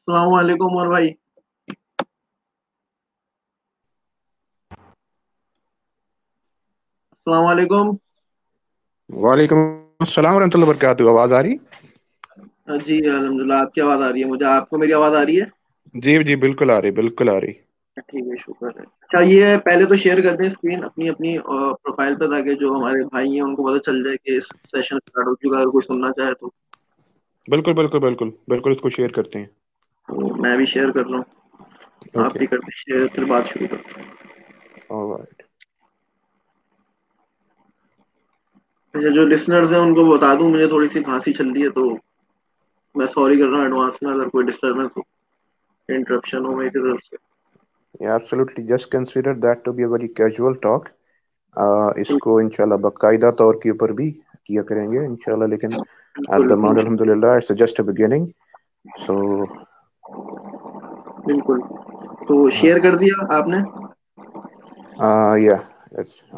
अस्सलाम वालेकुम और भाई। अस्सलाम वालेकुम। वालेकुम अस्सलाम वरहमतुल्लाहि वबरकातुहू। आवाज आ रही? जी अल्हम्दुलिल्लाह, आपकी आवाज़ आ रही है मुझे। आपको मेरी आवाज़ आ रही है? जी जी, बिल्कुल आ रही, बिल्कुल आ रही। ठीक है, शुक्र है। अच्छा, ये पहले तो शेयर कर दें स्क्रीन अपनी अपनी प्रोफाइल पे, ताकि जो हमारे भाई हैं उनको पता चल जाए कि सेशन स्टार्ट हो चुका है, अगर कोई सुनना चाहे तो। बिल्कुल बिल्कुल बिल्कुल बिल्कुल, इसको शेयर करते हैं। तो मैं भी शेयर कर रहा हूँ। आप ओके। भी करते शेयर, फिर बात शुरू करते हैं। ऑलराइट। अच्छा, जो लिसनर्स हैं उनको बता दूं, मुझे थोड़ी सी खांसी चल रही है, तो मैं सॉरी कर रहा हूँ एडवांस में अगर कोई डिस्टर्बेंस हो, इंटरप्शन हो मेरी तरफ से। Absolutely, just consider that to be a very casual talk. इसको इंशाल्लाह बाकायदा तौर के ऊपर भी किया करेंगे इंशाल्लाह, लेकिन एट बिल्कुल द मोमेंट अल्हम्दुलिल्लाह इट्स जस्ट अ बिगिनिंग। सो बिल्कुल। तो शेयर कर दिया आपने? या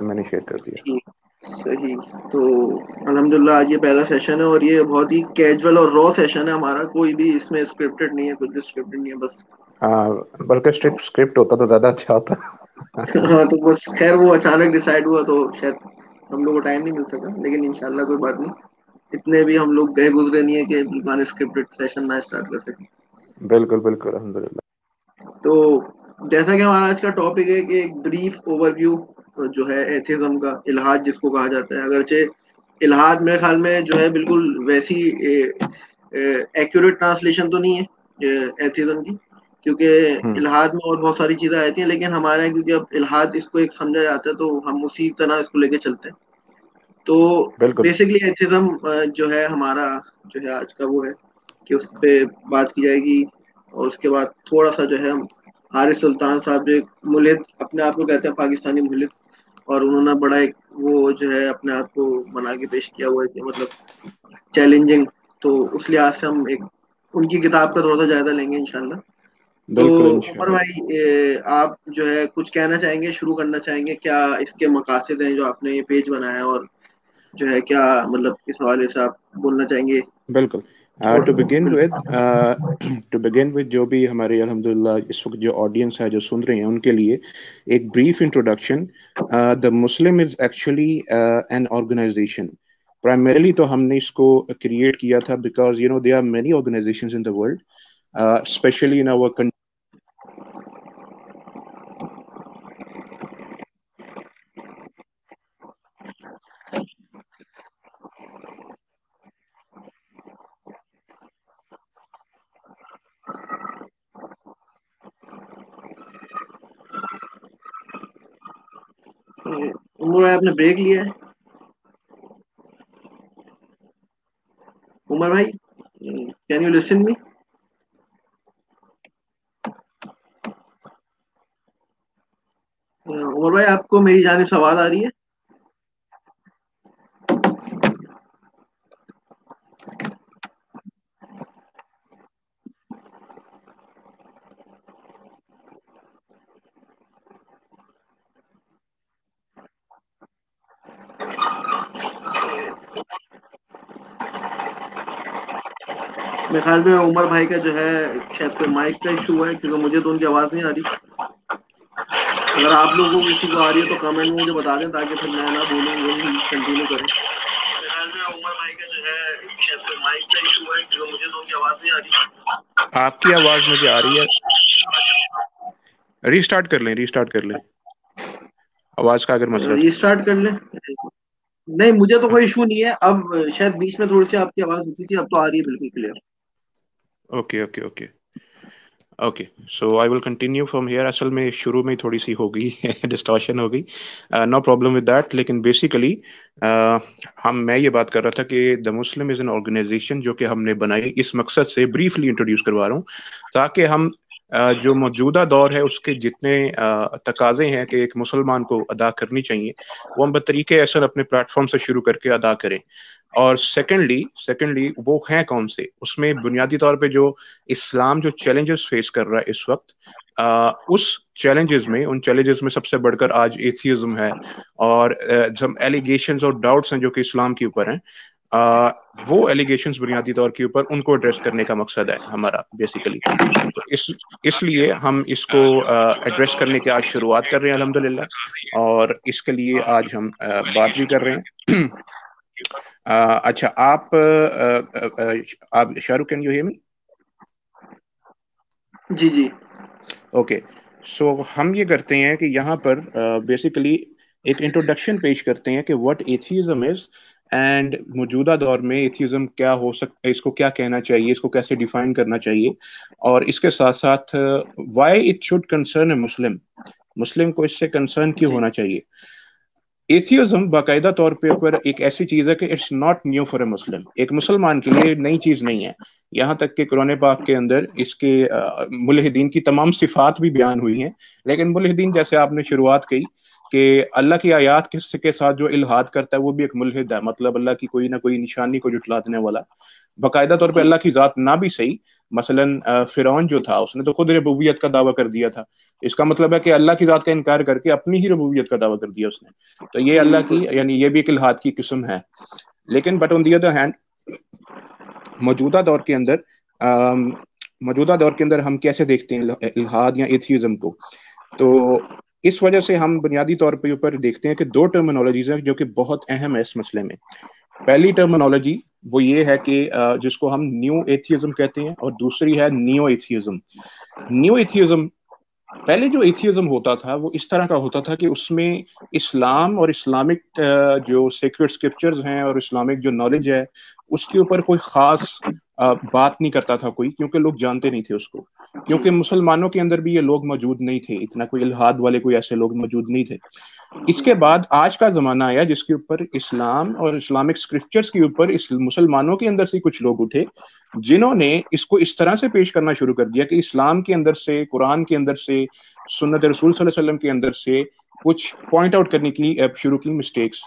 मैंने शेयर कर दिया। ठीक, सही। तो अल्हम्दुलिल्लाह आज ये पहला सेशन है, और ये बहुत ही कैजुअल और रॉ सेशन है हमारा। कोई भी इसमें स्क्रिप्टेड नहीं है, कुछ भी स्क्रिप्टेड नहीं है, बस। हाँ, बल्कि स्क्रिप्ट स्क्रिप्ट होता तो ज्यादा अच्छा होता। हाँ, तो बस खैर वो अचानक डिसाइड हुआ, तो शायद हम लोग को टाइम नहीं मिल सका, लेकिन इंशाल्लाह कोई बात नहीं। इतने भी हम लोग गए गुजरे नहीं है कि बिल्कुल स्क्रिप्टेड सेशन ना स्टार्ट कर सके। बिल्कुल बिल्कुल, अल्हम्दुलिल्लाह। तो जैसा कि हमारा आज का टॉपिक है कि एक ब्रीफ ओवरव्यू जो है एथिज्म का, इल्हाद जिसको कहा जाता है। अगरचे इल्हाद मेरे ख्याल में जो है बिल्कुल वैसी एक्यूरेट ट्रांसलेशन तो नहीं है एथिज्म की, क्योंकि हम्म। इल्हाद में और बहुत सारी चीज़ें आती हैं, लेकिन हमारे यहाँ क्योंकि अब इल्हाद इसको एक समझा जाता है, तो हम उसी तरह इसको लेके चलते हैं। तो बिल्कुल बेसिकली एथिज्म जो है हमारा, जो है आज का वो है कि उस पे बात की जाएगी। और उसके बाद थोड़ा सा जो है हम हारिस सुल्तान साहब, जो एक मुल्हिद अपने आप को कहते हैं, पाकिस्तानी मुल्हिद, और उन्होंने बड़ा एक वो जो है अपने आप को बना के पेश किया हुआ है कि मतलब चैलेंजिंग। तो उस लिहाज से हम एक उनकी किताब का थोड़ा सा जायजा लेंगे इंशाल्लाह। तो बिल्कुल उमर इंशाल्लाह। भाई, आप जो है कुछ कहना चाहेंगे, शुरू करना चाहेंगे क्या? इसके मकासद हैं जो आपने ये पेज बनाया, और जो है क्या मतलब इस हवाले से आप बोलना चाहेंगे? बिल्कुल। छोड़ टू बिगिन विद, बिल्कुल। टू बिगिन विद जो भी हमारे अल्हम्दुलिल्लाह इस वक्त जो ऑडियंस है जो सुन रहे हैं उनके लिए एक brief introduction. The Muslim is actually an organisation. Primarily तो हमने इसको क्रिएट किया था because you know there are many organisations in the world, specially in our. Umar भाई, आपने ब्रेक लिया है? उमर भाई, can you listen me? Umar भाई, आपको मेरी जानिब से आवाज आ रही है? मेरे ख्याल में उमर भाई का जो है शायद कोई माइक का इशू है, क्योंकि मुझे तो उनकी आवाज नहीं आ रही। अगर आप लोगों को किसी को आ रही है तो कमेंट में मुझे बता दें, ताकि फिर मैं ना बोलूँ, वही कंटिन्यू करें। मेरे ख्याल में उमर भाई का जो है शायद कोई माइक का इशू है, क्योंकि मुझे तो उनकी आवाज नहीं आ रही। आपकी आवाज मुझे आ रही है। रीस्टार्ट कर लें, रीस्टार्ट कर लें। आवाज का अगर मसला तो। रीस्टार्ट कर लें? नहीं, मुझे तो कोई इशू नहीं है अब। शायद बीच में थोड़ी सी आपकी आवाज रुकी थी, अब तो आ रही है बिल्कुल clear. Okay okay okay okay. So I will continue from here. असल में शुरू में ही थोड़ी सी हो गई डिस्टॉर्शन हो गई। नो प्रॉब्लम विद दैट, लेकिन बेसिकली हम मैं ये बात कर रहा था कि the Muslim is an organisation जो कि हमने बनाई इस मकसद से, ब्रीफली इंट्रोड्यूस करवा रहा हूँ ताकि हम जो मौजूदा दौर है उसके जितने तकाजे हैं कि एक मुसलमान को अदा करनी चाहिए, वो हम बतरीके असल अपने प्लेटफॉर्म से शुरू करके अदा करें। और सेकेंडली सेकेंडली वो हैं कौन से, उसमें बुनियादी तौर पे जो इस्लाम जो चैलेंजेस फेस कर रहा है इस वक्त, उस चैलेंजेस में उन चैलेंजेस में सबसे बढ़कर आज एथियज्म है। और जो एलिगेशंस और डाउट्स हैं जो कि इस्लाम के ऊपर हैं, वो एलिगेशंस बुनियादी तौर के ऊपर उनको एड्रेस करने का मकसद है हमारा बेसिकली। तो इसलिए हम इसको एड्रेस करने की आज शुरुआत कर रहे हैं अल्हम्दुलिल्लाह, और इसके लिए आज हम बात भी कर रहे हैं। अच्छा, आप Shahrukh, can you hear me? जी जी। ओके, सो हम ये करते हैं कि यहाँ पर बेसिकली एक इंट्रोडक्शन पेश करते हैं कि व्हाट एथिज्म इज, एंड मौजूदा दौर में एथिज्म क्या हो सकता है, इसको क्या कहना चाहिए, इसको कैसे डिफाइन करना चाहिए, और इसके साथ साथ व्हाई इट शुड कंसर्न ए मुस्लिम, मुस्लिम को इससे कंसर्न क्यों जी होना चाहिए। एथिज्म बाकायदा तौर पे ऊपर एक ऐसी चीज है कि it's not new for a Muslim, एक मुसलमान के लिए नई चीज नहीं है। यहाँ तक कि कुरान पाक के अंदर इसके मुल्हिदीन की तमाम सिफात भी बयान हुई हैं, लेकिन मुल्हिदीन, जैसे आपने शुरुआत की कि अल्लाह की आयात के साथ जो इल्हाद करता है वो भी एक मुल्हिद है, मतलब अल्लाह की कोई ना कोई निशानी को जुटला देने वाला। बाकायदा तौर पे जी अल्लाह की जात ना भी सही, मसलन फिरौन जो था उसने तो खुद रबूबियत का दावा कर दिया था। इसका मतलब है कि अल्लाह की जात का इनकार करके अपनी ही रबूबियत का दावा कर दिया उसने। तो ये जी अल्लाह की, बिल्कुल। यानी ये भी एक इल्हाद की किस्म है। लेकिन but on the other hand, मौजूदा दौर के अंदर मौजूदा दौर के अंदर हम कैसे देखते हैं इल्हाद या एथिज्म को। तो इस वजह से हम बुनियादी तौर पे ऊपर देखते हैं कि दो टर्मिनोलॉजीज हैं जो कि बहुत अहम है इस मसले में। पहली टर्मिनोलॉजी वो ये है कि जिसको हम न्यू एथिज्म कहते हैं, और दूसरी है नियो एथिज्म। न्यू एथिज्म, पहले जो एथिज्म होता था वो इस तरह का होता था कि उसमें इस्लाम और इस्लामिक जो सेक्रेड स्क्रिप्चर्स हैं और इस्लामिक जो नॉलेज है उसके ऊपर कोई खास बात नहीं करता था कोई, क्योंकि लोग जानते नहीं थे उसको, जी क्योंकि मुसलमानों के अंदर भी ये लोग मौजूद नहीं थे, इतना कोई इल्हाद वाले कोई ऐसे लोग मौजूद नहीं थे। इसके बाद आज का जमाना आया जिसके ऊपर इस्लाम और इस्लामिक स्क्रिप्चर्स के ऊपर इस मुसलमानों के अंदर से कुछ लोग उठे जिन्होंने इसको इस तरह से पेश करना शुरू कर दिया कि इस्लाम के अंदर से, कुरान के अंदर से, सुन्नत रसूल सल्लल्लाहु अलैहि वसल्लम के अंदर से कुछ पॉइंट आउट करने की शुरू की मिस्टेक्स।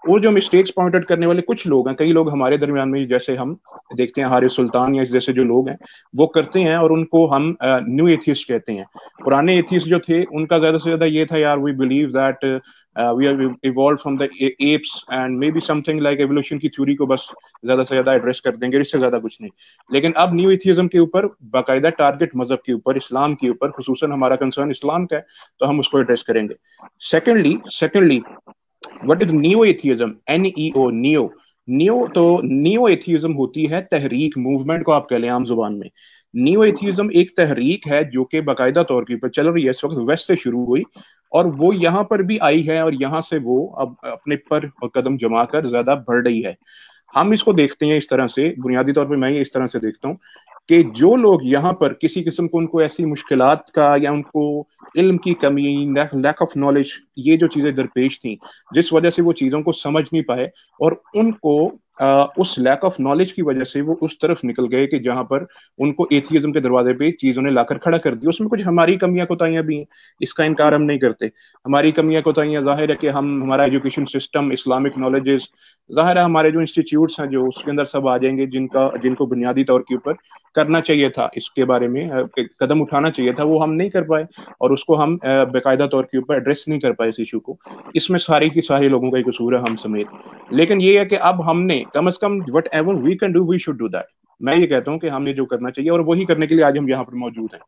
वो जो मिस्टेक्स पॉइंट आउट करने वाले कुछ लोग हैं, कई लोग हमारे दरमियान में जैसे हम देखते हैं हारिस सुल्तान या इस जैसे जो लोग हैं वो करते हैं, और उनको हम न्यू एथिस्ट कहते हैं। पुराने एथिस्ट जो थे उनका ज्यादा से ज्यादा ये था, यार we believe that we are evolve from the apes and may be something like evolution की थ्योरी को बस ज्यादा से ज्यादा एड्रेस कर देंगे, इससे ज्यादा कुछ नहीं। लेकिन अब न्यू एथिज्म के ऊपर बाकायदा टारगेट मजहब के ऊपर, इस्लाम के ऊपर, खुसूसन हमारा कंसर्न इस्लाम का है, तो हम उसको एड्रेस करेंगे। Secondly what is neo atheism, NEO, neo. Neo तो नियो एथिज्म होती है तहरीक, मूवमेंट को आप कह लें आम जुबान में। नियो एथिज्म एक तहरीक है जो कि बाकायदा तौर के ऊपर चल रही है, इस वक्त वेस्ट से शुरू हुई और वो यहाँ पर भी आई है, और यहाँ से वो अब अपने पर कदम जमा कर ज्यादा बढ़ रही है। हम इसको देखते हैं इस तरह से, बुनियादी तौर पे मैं ये इस तरह से देखता हूँ कि जो लोग यहाँ पर किसी किस्म को उनको ऐसी मुश्किलात का या उनको इल्म की कमी, लैक ऑफ नॉलेज, ये जो चीजें दरपेश थी जिस वजह से वो चीजों को समझ नहीं पाए, और उनको उस लैक ऑफ नॉलेज की वजह से वो उस तरफ निकल गए कि जहां पर उनको एथिज्म के दरवाजे पे चीजों ने लाकर खड़ा कर दिया। उसमें कुछ हमारी कमियां कोताहियां भी हैं, इसका इनकार जी हम नहीं करते। हमारी कमियां कोताहियां जाहिर है कि हमारा एजुकेशन सिस्टम, इस्लामिक नॉलेजेस, जाहिर है हमारे जो इंस्टीट्यूट्स हैं जो उसके अंदर सब आ जाएंगे जिनको बुनियादी तौर के ऊपर करना चाहिए था, इसके बारे में कदम उठाना चाहिए था, वो हम नहीं कर पाए, और उसको हम बेकायदा तौर के ऊपर एड्रेस नहीं कर पाए इस इशू को। इसमें सारे की सारे लोगों का ही कसूर है, हम समेत। लेकिन ये है कि अब हमने कम से कम whatever we can do we should do that. मैं ये कहता हूँ कि हमने जो करना चाहिए, और वही करने के लिए आज हम यहाँ पर मौजूद हैं,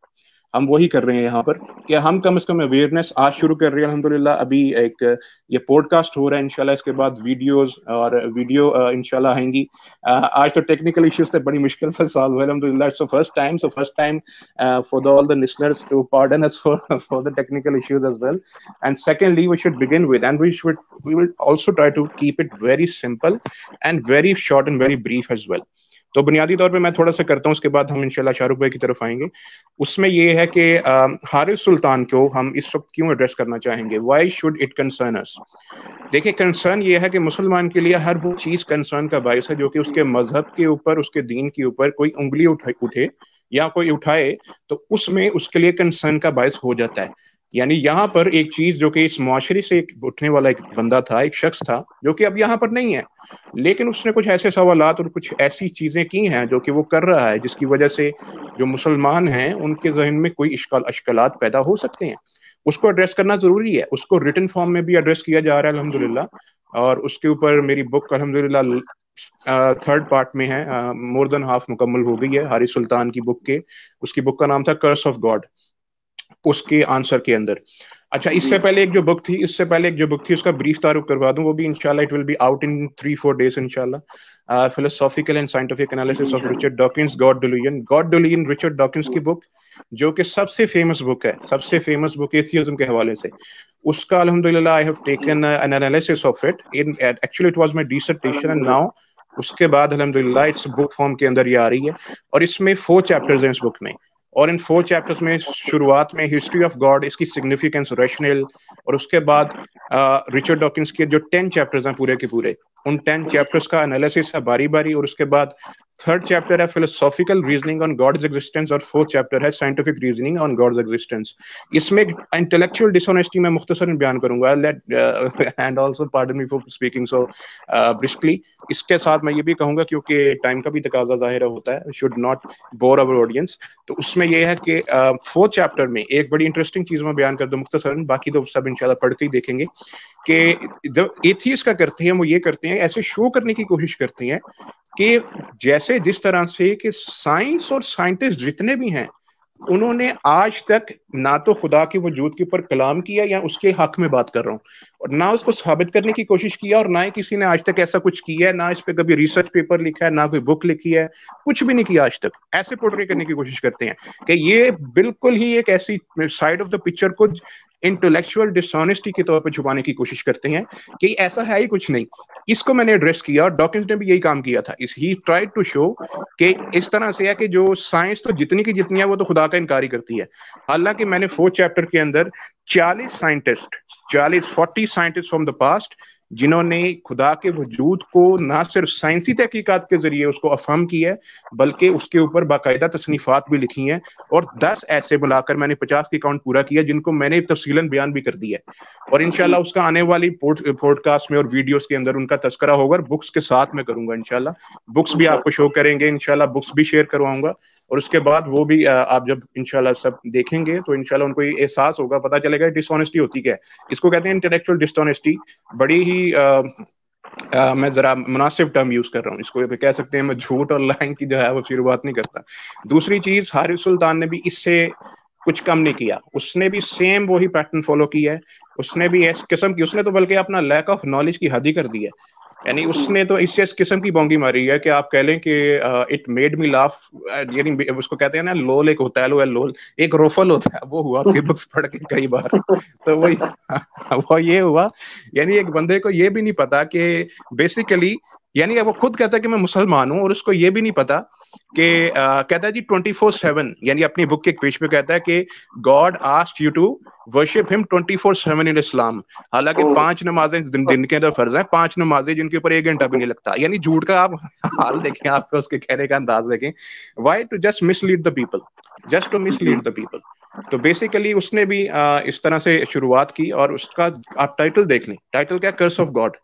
हम वही कर रहे हैं यहाँ पर कि हम कम से कम अवेयरनेस आज शुरू कर रहे हैं अल्हम्दुलिल्लाह। अभी एक ये पॉडकास्ट हो रहा है, इंशाल्लाह इसके बाद वीडियोस और वीडियो इंशाल्लाह आएंगी। आज तो टेक्निकल इश्यूज थे, बड़ी मुश्किल से सॉल्व हुए अल्हम्दुलिल्लाह। It's first time for all the listeners to pardon us for the technical issues as well. And secondly we should begin with, and we will also try to keep it very simple and very short and very brief as well. तो बुनियादी तौर पे मैं थोड़ा सा करता हूँ, उसके बाद हम इंशाल्लाह शाहरुख भाई की तरफ आएंगे। उसमें ये है कि हारिस सुल्तान को हम इस वक्त क्यों एड्रेस करना चाहेंगे, व्हाई शुड इट कंसर्न अस। देखिए, कंसर्न ये है कि मुसलमान के लिए हर वो चीज कंसर्न का बायस है जो कि उसके मजहब के ऊपर, उसके दीन के ऊपर कोई उंगली उठे या कोई उठाए, तो उसमें उसके लिए कंसर्न का बायस हो जाता है। यानी यहाँ पर एक चीज जो कि इस मुआशरे से एक उठने वाला एक बंदा था, एक शख्स था जो कि अब यहाँ पर नहीं है, लेकिन उसने कुछ ऐसे सवालात और कुछ ऐसी चीजें की हैं जो कि वो कर रहा है, जिसकी वजह से जो मुसलमान हैं उनके जहन में कोई अश्कलात पैदा हो सकते हैं। उसको एड्रेस करना जरूरी है, उसको रिटन फॉर्म में भी एड्रेस किया जा रहा है जी अल्हम्दुलिल्लाह, और उसके ऊपर मेरी बुक अल्हम्दुलिल्लाह थर्ड पार्ट में है, मोर देन हाफ मुकम्मल हो गई है हारिस सुल्तान की बुक के। उसकी बुक का नाम था कर्स ऑफ गॉड, उसके आंसर के अंदर। अच्छा, इससे पहले एक जो बुक थी, उसका ब्रीफ तारुफ करवा दूं, वो भी इंशाल्लाह it will be out in 3-4 days इंशाल्लाह। Philosophical and scientific analysis of Richard Dawkins, God delusion Richard Dawkins की बुक, जो कि सबसे फेमस बुक एथियज्म के हवाले से। उसका अल्हम्दुलिल्लाह I have taken N analysis of it, in actually it was my dissertation and now उसके बाद अल्हम्दुलिल्लाह इट्स बुक फॉर्म के अंदर ये आ रही है। और इसमें 4 चैप्टर्स हैं इस बुक में, और इन 4 चैप्टर्स में शुरुआत में हिस्ट्री ऑफ गॉड, इसकी सिग्निफिकेंस, रैशनल, और उसके बाद रिचर्ड डॉकिंस के जो 10 चैप्टर्स हैं पूरे के पूरे, उन 10 चैप्टर्स का एनालिसिस है बारी बारी। और उसके बाद थर्ड चैप्टर है philosophical reasoning on God's existence, और फोर्थ चैप्टर है scientific reasoning on God's existence. इसमें इंटेलेक्चुअल डिसऑनेस्टी मैं मुख्तसर बयान करूंगा, and also pardon me for speaking so briskly. इसके साथ मैं ये भी कहूंगा, क्योंकि टाइम का भी तकाजा जाहिर होता है, should not bore our audience, तो उसमें यह है कि फोर्थ चैप्टर में एक बड़ी इंटरेस्टिंग चीज मैं बयान कर दूं मुख्तसरन, बाकी तो सब इंशाल्लाह पढ़ के ही देखेंगे, कि जब एथियस्ट का करते हैं वो ये करते हैं, ऐसे शो करने की कोशिश करते हैं कि जैसे जिस तरह से कि साइंस और साइंटिस्ट जितने भी हैं उन्होंने आज तक ना तो खुदा के वजूद के ऊपर कलाम किया, या उसके हक में बात कर रहा हूँ, और ना उसको साबित करने की कोशिश किया, और ना ही किसी ने आज तक ऐसा कुछ किया है, ना इस पे कभी रिसर्च पेपर लिखा है, ना कोई बुक लिखी है, कुछ भी नहीं किया आज तक। ऐसे पोर्ट्रे करने की कोशिश करते हैं कि ये बिल्कुल ही एक ऐसी साइड ऑफ द पिक्चर को इंटेलेक्चुअल डिसऑनेस्टी के तौर पर छुपाने की कोशिश करते हैं कि ऐसा है ही कुछ नहीं। इसको मैंने एड्रेस किया, और डॉकिंस ने भी यही काम किया था। ही ट्राइड टू शो कि इस तरह से है कि जो साइंस तो जितनी की जितनी है वो तो खुदा का इनकार ही करती है। हालांकि मैंने 4 चैप्टर के अंदर 40 साइंटिस्ट फ्रॉम द पास्ट, जिन्होंने खुदा के वजूद को ना सिर्फ साइंसी तहकीकात के जरिए उसको अफहम किया है, बल्कि उसके ऊपर बाकायदा तसनीफात भी लिखी हैं, और 10 ऐसे बुलाकर मैंने 50 की काउंट पूरा किया, जिनको मैंने तफसीलन बयान भी कर दिया है। और इंशाल्लाह उसका आने वाली पॉडकास्ट में और वीडियोस के अंदर उनका तस्करा होगा, बुक्स के साथ में करूंगा इंशाल्लाह। बुक्स भी आपको शो करेंगे इंशाल्लाह, बुक्स भी शेयर करवाऊंगा, और उसके बाद वो भी आप जब इंशाल्लाह सब देखेंगे तो इंशाल्लाह उनको ये एहसास होगा, पता चलेगा डिसऑनेस्टी होती क्या है। इसको कहते हैं इंटेलेक्चुअल डिसऑनेस्टी। बड़ी ही मैं जरा मुनासिब टर्म यूज कर रहा हूँ इसको, कह सकते हैं मैं झूठ और लाइन की जो है वो शुरुआत नहीं करता। दूसरी चीज, हारिस सुल्तान ने भी इससे कुछ कम नहीं किया, उसने भी सेम वही पैटर्न फॉलो किया है। उसने भी इस किस्म की, उसने तो बल्कि अपना लैक ऑफ नॉलेज की हद ही कर दी है। यानी उसने तो इस किस्म की बोंगी मारी है कि आप कह लें कि इट मेड मी लाफ, यानी उसको कहते हैं ना लोल, एक होता है लोल, एक रोफल होता है, वो हुआ उसकी बुक्स पढ़ के कई बार। तो वही वो ये हुआ, यानी एक बंदे को ये भी नहीं पता कि बेसिकली, यानी वो खुद कहता है कि मैं मुसलमान हूं, और उसको ये भी नहीं पता कि कहता है जी 24/7, यानी अपनी बुक के एक पेज पे कहता है कि God asked you to worship him 24/7 in Islam. हालांकि 5 नमाजें दिन के अंदर फर्ज हैं, 5 नमाजें जिनके ऊपर 1 घंटा भी नहीं लगता। यानी झूठ का आप हाल देखें, आपको उसके कहने का अंदाज देखें। Why to just mislead the people, just to mislead the people. तो बेसिकली उसने भी इस तरह से शुरुआत की, और उसका आप टाइटल देख लें, टाइटल क्या, curse of God.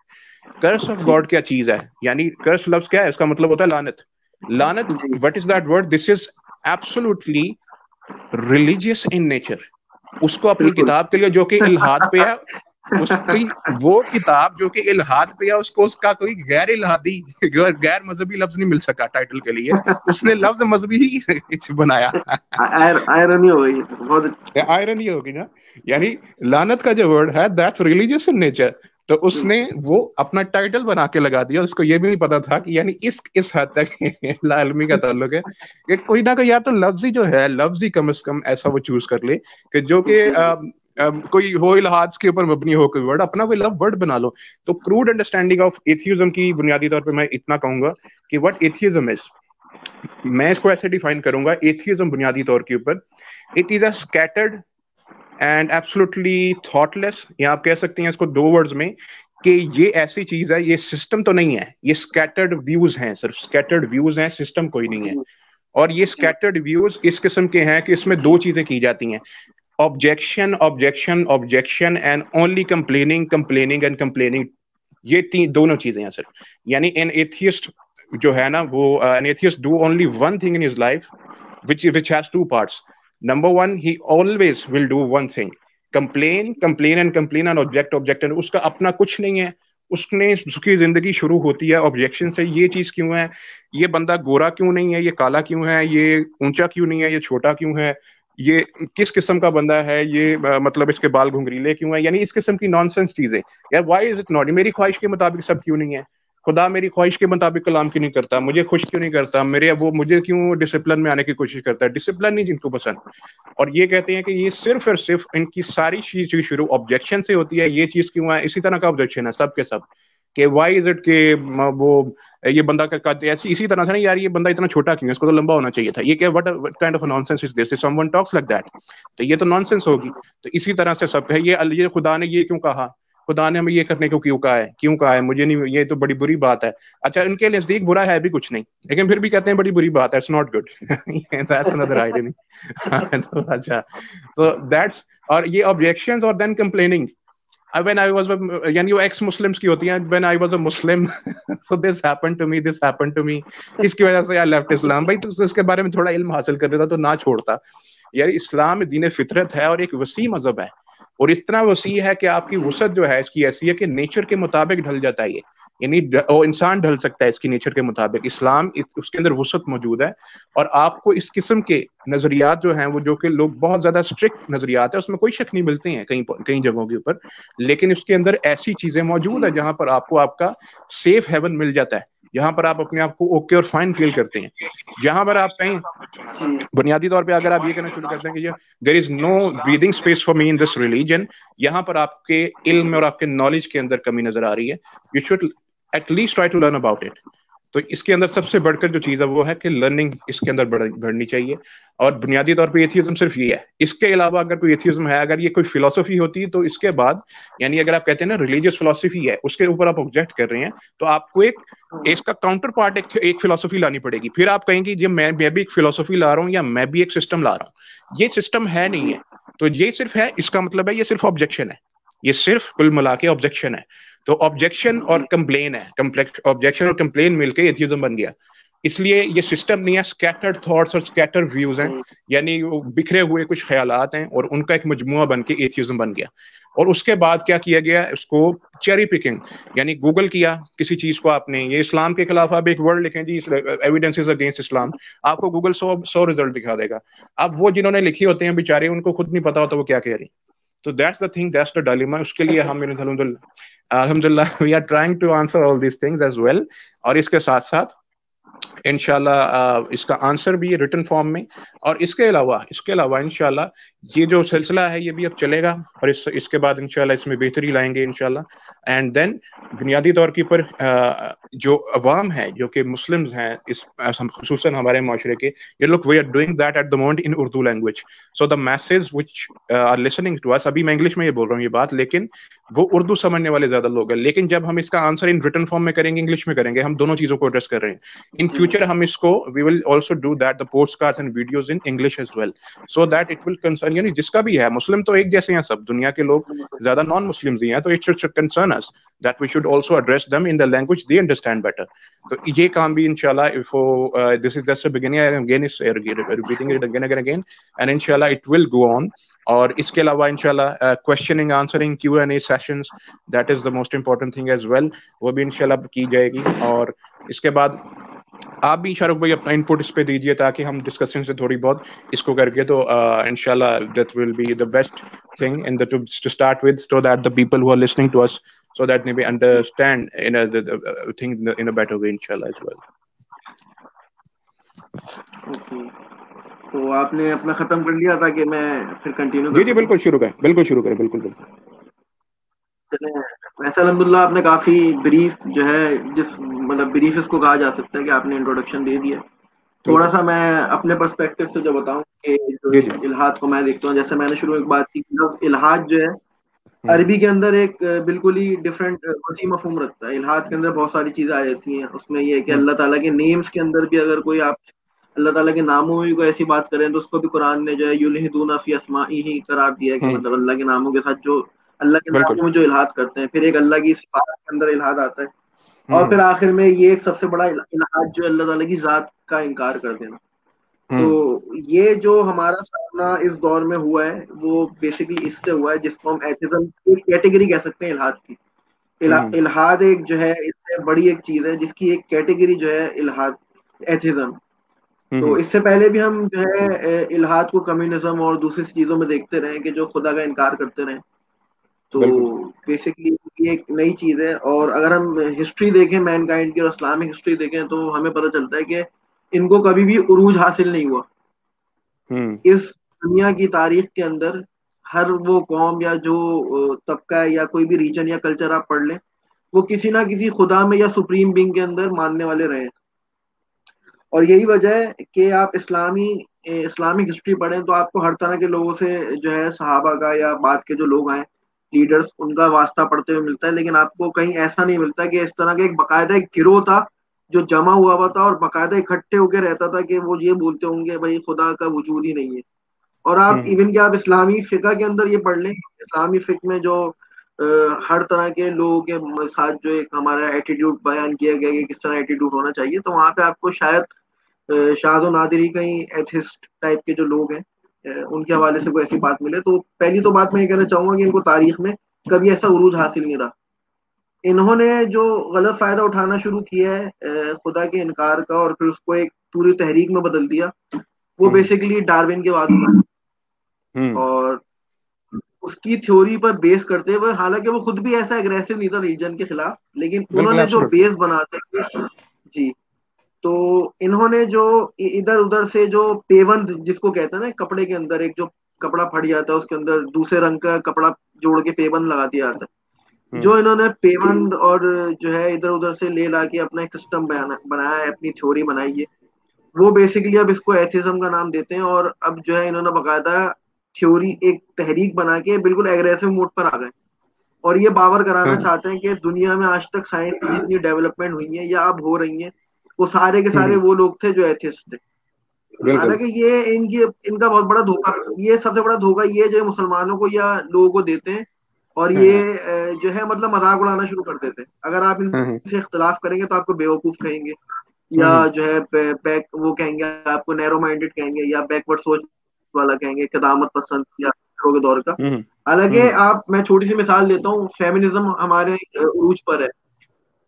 Curse of God क्या चीज है, यानी कर्स लफ्ज क्या है, इसका मतलब होता है लानत। लानत, what is that word, this is absolutely religious in nature. उसको अपनी किताब के लिए जो कि इल्हाद पे है, उसकी वो किताब जो कि इल्हाद पे है, उसको उसका कोई गैर इल्हादी गैर मजहबी लफ्ज नहीं मिल सका टाइटल के लिए, उसने लफ्ज मजहबी ही बनाया। आयरनी हो गई, बहुत आयरनी होगी ना। यानी लानत का जो वर्ड है दैट्स रिलीजियस इन नेचर, तो उसने वो अपना टाइटल बना के लगा दिया। उसको ये भी नहीं पता था कि यानी इस हद तक लालमी का ताल्लुक है कि कोई ना कोई, या तो लफ्जी जो है, लफ्जी कम से कम ऐसा वो चूज कर ले कि जो कि कोई हो इल्हाद के ऊपर मबनी हो, कोई वर्ड अपना कोई लव वर्ड बना लो। तो क्रूड अंडरस्टैंडिंग ऑफ एथियज्म की बुनियादी तौर पे मैं इतना कहूंगा कि व्हाट एथियज्म इज, मैं इसको ऐसे डिफाइन करूंगा एथियज्म बुनियादी तौर के ऊपर, it is a scattered and absolutely thoughtless, या आप कह सकते हैं इसको 2 वर्ड्स में कि ये ऐसी चीज है, ये सिस्टम तो नहीं है, ये स्कैटर्ड व्यूज हैं, सिर्फ स्कैटर्ड व्यूज हैं, सिस्टम कोई नहीं है। और ये स्कैटर्ड व्यूज इस किस्म के हैं कि इसमें 2 चीजें की जाती हैं, objection objection objection, and only complaining complaining and complaining. ये दोनों चीजें हैं सिर्फ। यानी एन एथियस्ट जो है ना, वो an atheist do only one thing in his life which has 2 parts. Number 1, he always will do one thing, complain and object, and उसका अपना कुछ नहीं है, उसने उसकी जिंदगी शुरू होती है ऑब्जेक्शन से, ये चीज क्यों है, ये बंदा गोरा क्यों नहीं है, ये काला क्यों है, ये ऊंचा क्यों नहीं है, ये छोटा क्यों है, ये किस किस्म का बंदा है, ये मतलब इसके बाल घुंघरीले क्यों है, यानी इस किस्म की नॉनसेंस चीजें। यार व्हाई इज इट नॉट, मेरी ख्वाहिश के मुताबिक सब क्यों नहीं है, खुदा मेरी ख्वाहिश के मुताबिक कलाम क्यों नहीं करता, मुझे खुश क्यों नहीं करता, मेरे वो मुझे क्यों डिसिप्लिन में आने की कोशिश करता है, डिसिप्लिन नहीं जिनको पसंद। और ये कहते हैं कि ये सिर्फ और सिर्फ इनकी सारी चीज शुरू ऑब्जेक्शन से होती है, ये चीज क्यों है, इसी तरह का ऑब्जेक्शन है सब के सब, कि व्हाई इज इट के वो ये बंदा का ऐसी इसी तरह से ना, यार ये बंदा इतना छोटा क्यों है, इसको तो लंबा होना चाहिए था, ये क्या what kind of nonsense is this, someone talks like that, तो ये तो नॉनसेंस होगी। तो इसी तरह से सब है, ये खुदा ने ये क्यों कहा, खुदा ने हमें ये करने को क्यों कहा है, मुझे नहीं, ये तो बड़ी बुरी बात है। अच्छा, इनके नजदीक बुरा है भी कुछ नहीं, लेकिन फिर भी कहते हैं बड़ी बुरी बात है, it's not good, that's another idea. अच्छा, तो दैट्स, और ये ऑब्जेक्शंस और then complaining, when I was यानी वो एक्स मुस्लिम्स की होती हैं, when I was a Muslim so this happened to me, इसकी वजह से आई लेफ्ट इस्लाम। भाई तो इसके बारे में थोड़ा इल्म हासिल कर लेता तो ना छोड़ता। यार इस्लाम दीन फितरत है और एक वसी मजहब है, और इस तरह वसी है कि आपकी वसत जो है इसकी ऐसी है कि नेचर के मुताबिक ढल जाता है ये, यानी वो इंसान ढल सकता है इसकी नेचर के मुताबिक, इस्लाम उसके अंदर वसत मौजूद है। और आपको इस किस्म के नजरियात जो हैं वो, जो कि लोग बहुत ज्यादा स्ट्रिक्ट नजरियात है, उसमें कोई शक नहीं, मिलते हैं कई कई जगहों के ऊपर, लेकिन इसके अंदर ऐसी चीजें मौजूद है जहां पर आपको आपका सेफ हेवन मिल जाता है, जहां पर आप अपने आप को ओके और फाइन फील करते हैं, जहां पर आप कहीं बुनियादी तौर पे अगर आप ये कहना शुरू करते हैं कि there is no breathing space for me in this religion, यहाँ पर आपके इल्म और आपके नॉलेज के अंदर कमी नजर आ रही है, you should at least try to learn about it. तो इसके अंदर सबसे बढ़कर जो चीज है वो है कि लर्निंग इसके अंदर बढ़नी चाहिए, और बुनियादी तौर पे एथियज्म सिर्फ ये है। इसके अलावा अगर कोई एथियज्म है, अगर ये कोई फिलोसफी होती तो इसके बाद, यानी अगर आप कहते हैं ना रिलीजियस फिलोसफी है, उसके ऊपर आप ऑब्जेक्ट कर रहे हैं, तो आपको एक इसका काउंटर पार्ट एक फिलोसफी लानी पड़ेगी, फिर आप कहेंगे जी मैं भी एक फिलोसफी ला रहा हूँ या मैं भी एक सिस्टम ला रहा हूँ, ये सिस्टम है नहीं है, तो ये सिर्फ है, इसका मतलब है ये सिर्फ ऑब्जेक्शन है, ये सिर्फ कुल मिला के ऑब्जेक्शन है। तो ऑब्जेक्शन और कंप्लेन है, कम्प्लेक्स ऑब्जेक्शन और कंप्लेन मिलके एथियज्म बन गया। इसलिए ये सिस्टम नहीं है, स्कैटर्ड थॉट्स और स्कैटर्ड व्यूज हैं, यानी वो बिखरे हुए कुछ ख्यालात हैं और उनका एक मजमुआ बन के एथियज्म बन गया। और उसके बाद क्या किया गया, उसको चेरी पिकिंग, यानी गूगल किया किसी चीज को आपने, ये इस्लाम के खिलाफ आप एक वर्ड लिखें जी एविडेंसेस अगेंस्ट इस्लाम, आपको गूगल 100 रिजल्ट दिखा देगा। अब वो जिन्होंने लिखे होते हैं बेचारे, उनको खुद नहीं पता होता वो क्या कह रही। तो that's the thing, that's the dilemma. उसके लिए हम अल्हम्दुलिल्लाह we are trying to answer all these things as well, और इसके साथ साथ इंशाल्लाह इसका आंसर भी रिटन फॉर्म में, और इसके अलावा इंशाल्लाह ये जो सिलसिला है ये भी अब चलेगा, और इसके बाद इंशाल्लाह इसमें बेहतरी लाएंगे इंशाल्लाह। एंड देन बुनियादी तौर के ऊपर जो अवाम है, जो कि मुस्लिम्स हैं, इस खुसूसन हमारे माशरे के, ये लोग we are doing that at the moment in Urdu language, so the message which are listening to us, अभी मैं इंग्लिश में ये बोल रहा हूँ ये बात, लेकिन वो उर्दू समझने वाले ज्यादा लोग हैं, लेकिन जब हम इसका आंसर इन रिटन फॉर्म में करेंगे, इंग्लिश में करेंगे, हम दोनों चीजों को एड्रेस कर रहे हैं। इन फ्यूचर हम इसको we will also do that the post cards and videos in English as well, so that it will concern, यानी जिसका भी है, मुस्लिम तो एक जैसे हैं सब, दुनिया के लोग ज्यादा नॉन मुस्लिम्स ही हैं, तो it should concern us that we should also address them in the language they understand better. तो ये काम भी इंशाल्लाह, if this is just a beginning, I am again is repeating it again and again, and इंशाल्लाह it will go on. और इसके अलावा इंशाल्लाह questioning answering Q&A sessions, that is the most important thing as well, वो भी इंशाल्लाह की जाएगी। और इसके बाद आप भी शाहरुख भाई अपना इनपुट इस पे दीजिए, ताकि हम डिस्कशन से थोड़ी बहुत इसको करके, तो इंशाल्लाह that will be the best thing in the to start with, so that the people who are listening to us, so that they may understand in a thing in a better way inshallah as well. Okay, तो आपने अपना खत्म कर लिया था कि मैं फिर कंटिन्यू कर जी सकूं? बिल्कुल शुरू करें, बिल्कुल शुरू करें, बिल्कुल बिल्कुल। चले, वैसे अल्हम्दुलिल्लाह आपने काफी ब्रीफ जो है, जिस मतलब ब्रीफ इसको कहा जा सकता है कि आपने इंट्रोडक्शन दे दिया। थोड़ा सा मैं अपने पर्सपेक्टिव से जो बताऊं कि जो जी जी। इल्हाद को मैं देखता हूं, जैसे मैंने शुरू में एक बात की कि इल्हाद जो है अरबी के अंदर एक बिल्कुल ही डिफरेंट वसी मफहूम रखता है। इल्हाद के अंदर बहुत सारी चीजें आ जाती हैं, उसमें ये है कि अल्लाह ताला के नेम्स के अंदर भी अगर कोई आप अल्लाह ताला के नामों में भी कोई ऐसी बात करें, तो उसको भी कुरान ने जो है युल्हिदूना फी अस्माइही करार दिया है कि मतलब अल्लाह के नामों के साथ जो अल्लाह के बिल्कुल। नामों में जो इल्हाद करते हैं, फिर एक अल्लाह की सिफात के अंदर इल्हाद आता है, और फिर आखिर में ये एक सबसे बड़ा इल्हाद जो अल्लाह ताला की जात का इनकार कर देना। तो ये जो हमारा सामना इस दौर में हुआ है वो बेसिकली इससे हुआ है, जिसको हम एथिज्म की कैटेगरी कह सकते हैं इल्हाद की, इल्हाद एक जो है इससे बड़ी एक चीज है, जिसकी एक कैटेगरी जो है इल्हाद, एथिज्म। तो इससे पहले भी हम जो है इल्हाद को कम्युनिज्म और दूसरी चीजों में देखते रहे कि जो खुदा का इनकार करते रहे। तो बिल्कुल। बेसिकली ये एक नई चीज है। और अगर हम हिस्ट्री देखें मैनकाइंड की और इस्लामिक हिस्ट्री देखें तो हमें पता चलता है कि इनको कभी भी उरूज हासिल नहीं हुआ। हम्म। इस दुनिया की तारीख के अंदर हर वो कौम या जो तबका है या कोई भी रीजन या कल्चर आप पढ़ लें, वो किसी ना किसी खुदा में या सुप्रीम बीइंग के अंदर मानने वाले रहे हैं। और यही वजह है कि आप इस्लामिक हिस्ट्री पढ़ें तो आपको हर तरह के लोगों से जो है सहाबा का या बाद के जो लोग आए लीडर्स, उनका वास्ता पढ़ते हुए मिलता है। लेकिन आपको कहीं ऐसा नहीं मिलता कि इस तरह का एक बाकायदा एक गिरोह था जो जमा हुआ था और बाकायदा इकट्ठे होकर रहता था कि वो ये बोलते होंगे भाई खुदा का वजूद ही नहीं है। और आप हम्म। इवन कि आप इस्लामी फिका के अंदर ये पढ़ लें, इस्लामी फिक में जो हर तरह के लोगों के साथ जो एक हमारा एटीट्यूड बयान किया गया कि किस तरह एटीट्यूड होना चाहिए, तो वहां पे आपको शायद शाहजो नादिरी कहीं एथिस्ट टाइप के जो लोग हैं उनके हवाले से कोई ऐसी बात मिले। तो पहली तो बात मैं ये कहना चाहूंगा कि इनको तारीख में कभी ऐसा उरूज हासिल नहीं रहा। इन्होंने जो गलत फायदा उठाना शुरू किया है खुदा के इनकार का और फिर उसको एक पूरी तहरीक में बदल दिया, वो हम्म। बेसिकली डार्विन के बाद हुआ। हम्म। और उसकी थ्योरी पर बेस करते हुए, हालांकि वो खुद भी ऐसा एग्रेसिव नहीं था रीजन के खिलाफ, लेकिन बिल्कुल, उन्होंने जो एब्सोल्युटली। बेस बनाते हैं जी, तो इन्होंने जो इधर उधर से जो पेवंद जिसको कहते हैं ना, कपड़े के अंदर एक जो कपड़ा फट जाता है उसके अंदर दूसरे रंग का कपड़ा जोड़ के पेबंद लगा दिया जाता है, हम्म। जो इन्होंने पेबंद और जो है इधर उधर से ले ला के अपना एक सिस्टम बनाया है, अपनी थ्योरी बनाई है। वो बेसिकली अब इसको एथिज्म का नाम देते हैं। और अब जो है इन्होंने बकायदा थ्योरी एक तहरीक बना के बिल्कुल एग्रेसिव मोड पर आ गए और ये बावर कराना हम्म। चाहते हैं कि दुनिया में आज तक साइंस की जितनी डेवलपमेंट हुई है या अब हो रही है, वो सारे के सारे हम्म। वो लोग थे जो एथिस्ट थे। बिल्कुल। हालांकि ये इनकी इनका बहुत बड़ा धोखा, ये सबसे बड़ा धोखा ये जो मुसलमानों को या लोगों को देते हैं। और ये हाँ। जो है मतलब मजाक उड़ाना शुरू कर देते हैं। अगर आप हम्म। इनसे इख्तलाफ करेंगे तो आपको बेवकूफ कहेंगे, या हम्म। जो है बैक वो कहेंगे, आपको नैरो माइंडेड कहेंगे या बैकवर्ड सोच वाला कहेंगे, कदामत पसंद या के दौर का। हम्म। हालांकि हम्म। आप मैं छोटी सी मिसाल देता हूँ, फेमिनिज्म हमारे उरूज पर है।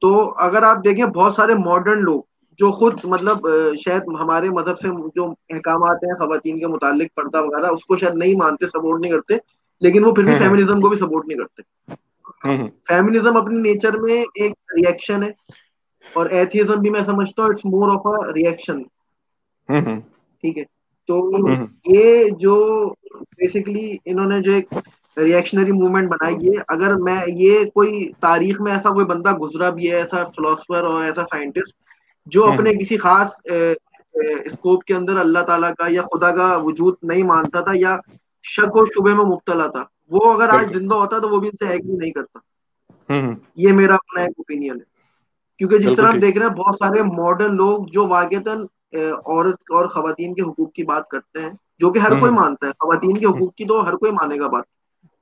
तो अगर आप देखें बहुत सारे मॉडर्न लोग जो खुद मतलब शायद हमारे मजहब से जो अहकाम हैं खवातीन के मुतालिक पर्दा वगैरह उसको शायद नहीं मानते, सपोर्ट नहीं करते, लेकिन वो फिर भी हम्म। फेमिनिज्म को भी सपोर्ट नहीं करते। हम्म। फेमिनिज्म अपनी नेचर में एक रिएक्शन है और एथिज्म भी मैं समझता हूँ it's more of a reaction. Hmm. ठीक है। तो हम्म। ये जो बेसिकली इन्होंने जो एक रिएक्शनरी मूवमेंट बनाई है, अगर मैं ये कोई तारीख में ऐसा कोई बंदा गुजरा भी है, ऐसा फिलोसफर और ऐसा साइंटिस्ट जो हम्म। अपने किसी खास स्कोप के अंदर अल्लाह ताला का या खुदा का वजूद नहीं मानता था या शक और शुबे में मुब्तला था, वो अगर आज बिल्कुल। जिंदा होता तो वो भी इनसे एग्री नहीं करता। हम्म। ये मेरा अपना एक ओपिनियन है। क्योंकि जिस तरह बिल्कुल हम ठीक। देख रहे हैं बहुत सारे मॉडर्न लोग जो वाकईतन औरत और खवातीन के हुकूक की बात करते हैं, जो कि हर कोई हम्म। मानता है, खवातीन के हम्म। हुकूक की तो हर कोई मानेगा बात।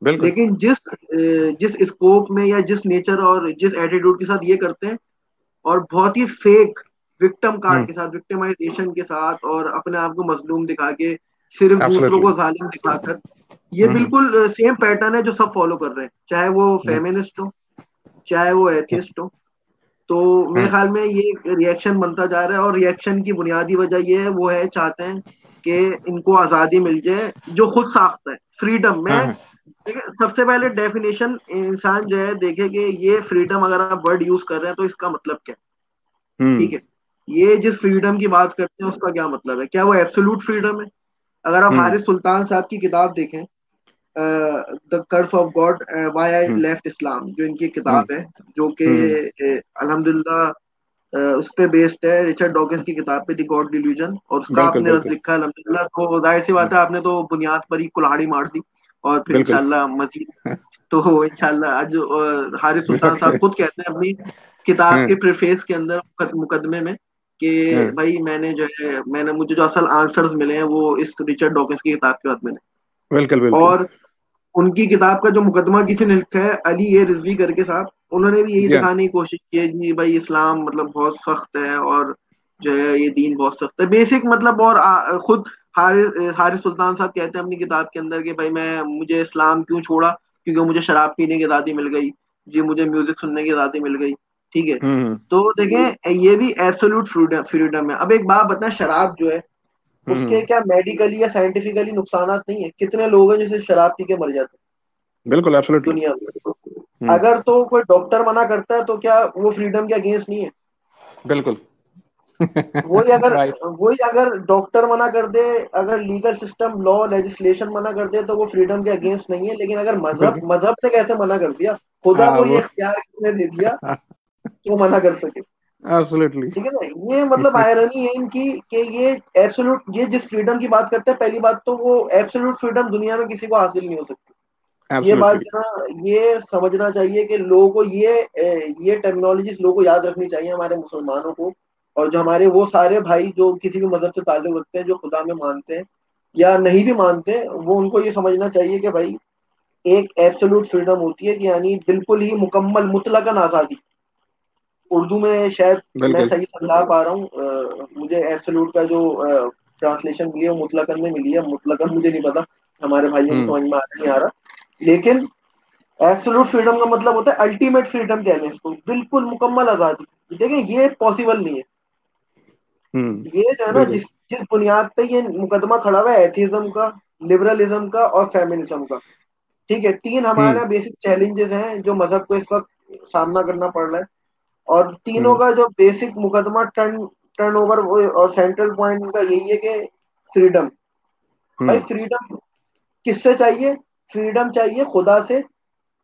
बिल्कुल। लेकिन जिस स्कोप में या जिस नेचर और जिस एटीट्यूड के साथ ये करते हैं, और बहुत ही फेक विक्टिम कार्ड हम्म। के साथ, विक्टिमाइजेशन के साथ, और अपने आप को मजलूम दिखा के सिर्फ दूसरों एब्सोल्युटली। को जालिम दिखाकर, ये हम्म। बिल्कुल सेम पैटर्न है जो सब फॉलो कर रहे हैं, चाहे वो हम्म। फेमिनिस्ट हो चाहे वो एथिस्ट हो। तो मेरे हम्म। ख्याल में ये रिएक्शन बनता जा रहा है और रिएक्शन की बुनियादी वजह ये है, वो है चाहते हैं कि इनको आज़ादी मिल जाए जो खुद साख्त है फ्रीडम में। हाँ। देखिए सबसे पहले डेफिनेशन इंसान जो है देखे कि ये फ्रीडम अगर आप वर्ड यूज कर रहे हैं तो इसका मतलब क्या है। हम्म। ठीक है। ये जिस फ्रीडम की बात करते हैं उसका क्या मतलब है, क्या वो एब्सोल्यूट फ्रीडम है। अगर आप हम्म। हारिस सुल्तान साहब की किताब देखें, the curse of God why I hmm. Left Islam, जो इनकी हम्म। किताब है, जो कि हम्म। अल्हम्दुलिल्लाह उस पे बेस्ड है, रिचर्ड डॉकिंस की किताब पे, द गॉड डिल्यूजन, और उसका बिल्कुल, आपने रद्द बिल्कुल। लिखा है अल्हम्दुलिल्लाह। तो जाहिर सी हम्म। बात है आपने तो बुनियाद पर ही कुल्हाड़ी मार दी, और फिर बिल्कुल। इंशाल्लाह मजीद। तो इंशाल्लाह आज हारिस सुल्तान साहब ओके। खुद कहते हैं अपनी किताब हाँ। के प्रीफेस के अंदर मुकदमे में कि हाँ। भाई मैंने जो है मैंने मुझे जो असल आंसर्स मिले हैं वो इस रिचर्ड डॉकिंस की किताब के बाद मिले। बिल्कुल, बिल्कुल। और उनकी किताब का जो मुकदमा किसी ने लिखा है, अली ए रिजवी करके साहब, उन्होंने भी यही या। दिखाने की कोशिश की है कि भाई इस्लाम मतलब बहुत सख्त है और जो है ये दीन बहुत सख्त है बेसिक मतलब। और खुद हारिस सुल्तान साहब कहते हैं अपनी किताब के अंदर कि भाई मैं मुझे इस्लाम क्यों छोड़ा, क्योंकि मुझे शराब पीने की आजादी मिल गई, जी मुझे म्यूजिक सुनने की आज़ादी मिल गई, ठीक है। हम्म तो देखें ये भी एब्सोल्यूट फ्रीडम फ्रीडम है। अब एक बात बताएं, शराब जो है उसके हम्म। क्या मेडिकली या साइंटिफिकली नुकसानात नहीं है? कितने लोग हैं जैसे शराब पी के मर जाते बिल्कुल, हैं एब्सोल्युटली। दुनिया में? हम्म। अगर तो कोई डॉक्टर मना करता है तो क्या वो फ्रीडम के अगेंस्ट नहीं है? बिल्कुल। वही अगर राइट। वही अगर डॉक्टर मना कर दे, अगर लीगल सिस्टम लॉ लेजिस्लेशन मना कर दे तो वो फ्रीडम के अगेंस्ट नहीं है। लेकिन अगर मजहब बिल्कुल। मजहब ने कैसे मना कर दिया, खुदा हाँ को ये वो। इख्तियार किसने दे दिया कि वो मना कर सके? एब्सोल्युटली। ठीक है ना, ये मतलब आयरनी है इनकी कि ये एब्सोल्यूट, ये जिस फ्रीडम की बात करते हैं, पहली बात तो वो एब्सोल्यूट फ्रीडम दुनिया में किसी को हासिल नहीं हो सकती। ये बात एब्सोल्युटली। जो ना, ये समझना चाहिए कि लोगों को ये टर्मिनोलॉजीज लोगों को याद रखनी चाहिए, हमारे मुसलमानों को। और जो हमारे वो सारे भाई जो किसी भी मजहब से ताल्लुक रखते हैं, जो खुदा में मानते हैं या नहीं भी मानते, वो उनको ये समझना चाहिए कि भाई एक एब्सोल्यूट फ्रीडम होती है कि यानी बिल्कुल ही मुकम्मल मुतलकन आज़ादी। उर्दू में शायद मैं बिल्कुल। सही समझा पा रहा हूँ, मुझे एब्सोल्यूट का जो ट्रांसलेशन मिली है वो मुतलकन में मिली है। मुतलकन मुझे नहीं पता, हमारे भाइयों को हम्म समझ में आ रहा नहीं आ रहा। लेकिन एब्सोल्यूट फ्रीडम का मतलब होता है अल्टीमेट फ्रीडम, कह लें इसको, बिल्कुल मुकम्मल आजादी। देखिए ये पॉसिबल नहीं है। ये जो है ना, बिल्कुल। जिस जिस बुनियाद पे ये मुकदमा खड़ा हुआ है, एथिज्म का, लिबरलिज्म का और फेमिनिज्म का, ठीक है, तीन हमारे हम्म यहाँ बेसिक चैलेंजेस हैं जो मजहब को इस वक्त सामना करना पड़ रहा है। और तीनों हम्म का जो बेसिक मुकदमा टर्न टर्न ओवर और सेंट्रल पॉइंट उनका यही है कि फ्रीडम। भाई हम्म फ्रीडम किससे चाहिए? फ्रीडम चाहिए खुदा से,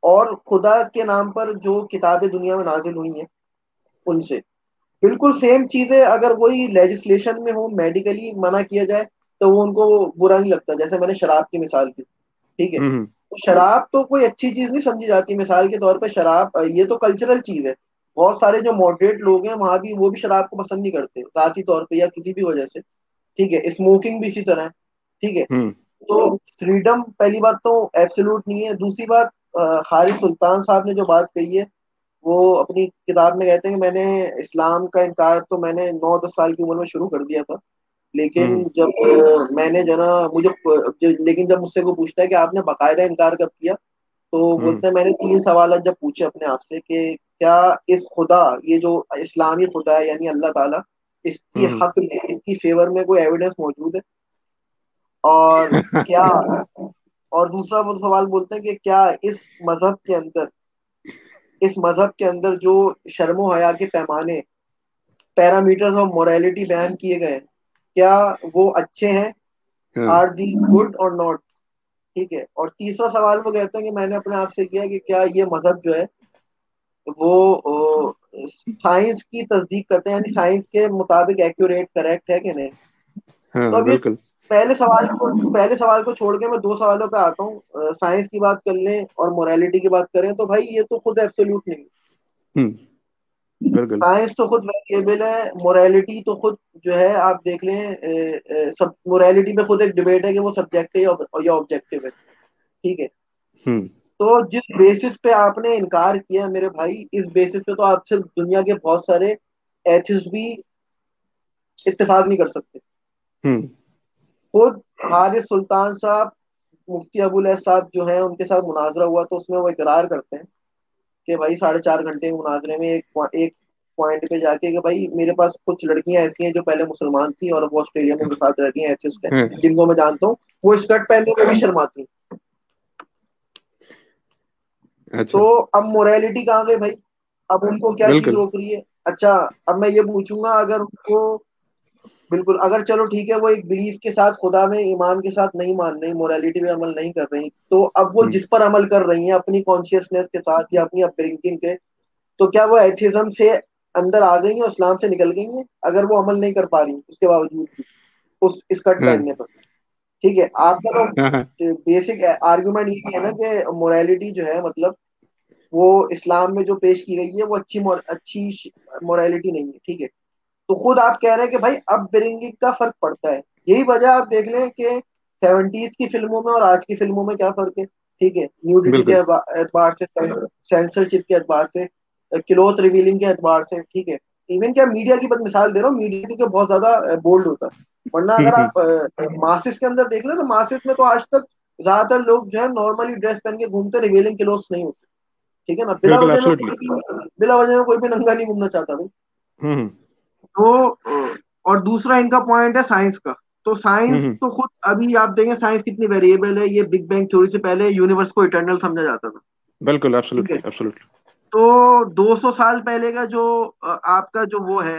और खुदा के नाम पर जो किताबें दुनिया में नाजिल हुई हैं उनसे। बिल्कुल सेम चीजें अगर वही लेजिस्लेशन में हो, मेडिकली मना किया जाए, तो वो उनको बुरा नहीं लगता। जैसे मैंने शराब की मिसाल की, ठीक है, हम्म तो शराब तो कोई अच्छी चीज नहीं समझी जाती। मिसाल के तौर पे शराब, ये तो कल्चरल चीज है। बहुत सारे जो मॉडरेट लोग हैं वहां भी, वो भी शराब को पसंद नहीं करते जाती तौर पे या किसी भी वजह से, ठीक है। स्मोकिंग भी इसी तरह है, ठीक है। हम्म तो फ्रीडम पहली बात तो एब्सोल्यूट नहीं है। दूसरी बात, हारिस सुल्तान साहब ने जो बात कही है, वो अपनी किताब में कहते हैं कि मैंने इस्लाम का इनकार तो मैंने 9-10 साल की उम्र में शुरू कर दिया था। लेकिन हम्म जब मैंने जो ना लेकिन जब मुझसे को पूछता है कि आपने बाकायदा इनकार कब किया, तो हम्म बोलते हैं मैंने 3 सवाल जब पूछे अपने आप से कि क्या इस खुदा, ये जो इस्लामी खुदा है यानी अल्लाह ताला, इसकी हम्म। हक में, इसकी फेवर में कोई एविडेंस मौजूद है? और क्या, और दूसरा वो सवाल बोलते हैं कि क्या इस मजहब के अंदर जो शर्मो हया के पैमाने, पैरामीटर्स ऑफ मोरालिटी बयान किए गए हैं, क्या वो अच्छे हैं? हाँ। आर दीज गुड और नॉट? ठीक है। और तीसरा सवाल वो कहते हैं कि मैंने अपने आप से किया कि क्या ये मजहब जो है वो साइंस की तस्दीक करते हैं, यानी साइंस के मुताबिक एक्यूरेट, करेक्ट है कि नहीं? तो हाँ अब ये बिल्कुल। पहले सवाल को छोड़ के मैं 2 सवालों पे आता हूँ। साइंस की बात कर लें और मोरालिटी की बात करें, तो भाई ये तो खुद एब्सोल्यूट नहीं है। हम्म। बिल्कुल। साइंस तो खुद वेरिएबल है, मोरालिटी तो खुद जो है आप देख लें, सब मोरालिटी पे खुद एक डिबेट है कि वो सब्जेक्टिव या ऑब्जेक्टिव है, ठीक है। हम्म तो जिस बेसिस पे आपने इनकार किया मेरे भाई, इस बेसिस पे तो आपसे दुनिया के बहुत सारे एथिस्ट भी इत्तेफाक नहीं कर सकते। हम्म खुद हारिस सुल्तान साहब, मुफ्ती अबुल हैस साहब जो है, उनके साथ मुनाजरा हुआ तो उसमें वो इकरार करते हैं कि भाई 4.5 घंटे के मुनाजरे में एक पॉइंट पे जाके कि भाई मेरे पास कुछ लड़कियां ऐसी हैं जो पहले मुसलमान थी और अब वो ऑस्ट्रेलिया में मेरे साथ रहती हैं, एथिस्ट हैं, हाँ, जिनको मैं जानता हूँ, वो स्कर्ट पहनने में भी शर्माती हैं। तो अच्छा। अब मोरालिटी कहाँ गई भाई? अब उनको क्या चीज बिल्कुल। रोक रही है? अच्छा, अब मैं ये पूछूंगा, अगर उनको, बिल्कुल, अगर चलो ठीक है वो एक बिलीफ के साथ, खुदा में ईमान के साथ नहीं मान रही, मोरालिटी पे अमल नहीं कर रही, तो अब वो हम्म जिस पर अमल कर रही हैं अपनी कॉन्शियसनेस के साथ या अपनी अपब्रिंगिंग के, तो क्या वो एथिज्म से अंदर आ गई हैं और इस्लाम से निकल गई हैं, अगर वो अमल नहीं कर पा रही उसके बावजूद भी उस स्कर्ट हाँ पहनने पर? ठीक है, आपका हाँ हाँ। तो बेसिक आर्गुमेंट ये है ना कि मोरालिटी जो है, मतलब वो इस्लाम में जो पेश की गई है वो अच्छी मोरालिटी नहीं है, ठीक है। तो खुद आप कह रहे हैं कि भाई अपब्रिंगिंग का फर्क पड़ता है। यही वजह आप देख लें कि 70s की फिल्मों में और आज की फिल्मों में क्या फर्क है, ठीक है, न्यूडिटी के बिल्कुल। एतबार से, सेंसरशिप के एतबार से, क्लोथ रिवीलिंग के एतबार से, ठीक है। इवन क्या, मीडिया की बस मिसाल दे रहा हूँ, मीडिया क्योंकि बहुत ज्यादा बोल्ड होता है। वरना अगर हम्म आप मासिस के अंदर देख लें तो मासिस में तो आज तक ज्यादातर लोग जो है नॉर्मली ड्रेस पहन के घूमते, रिवीलिंग क्लोथ नहीं होते। ठीक है ना, बिला बिल्कुल, वजह में एब्सोल्युटली। कोई भी, बिला वजह में कोई भी नंगा नहीं घूमना चाहता भाई। हम्म, तो और दूसरा इनका पॉइंट है साइंस का। तो साइंस हम्म, तो खुद अभी आप देखें साइंस कितनी वेरिएबल है। ये बिग बैंग थ्योरी से पहले यूनिवर्स को इटर्नल समझा जाता था। बिल्कुल, ठीक है। Absolutely, absolutely. तो 200 साल पहले का जो आपका जो वो है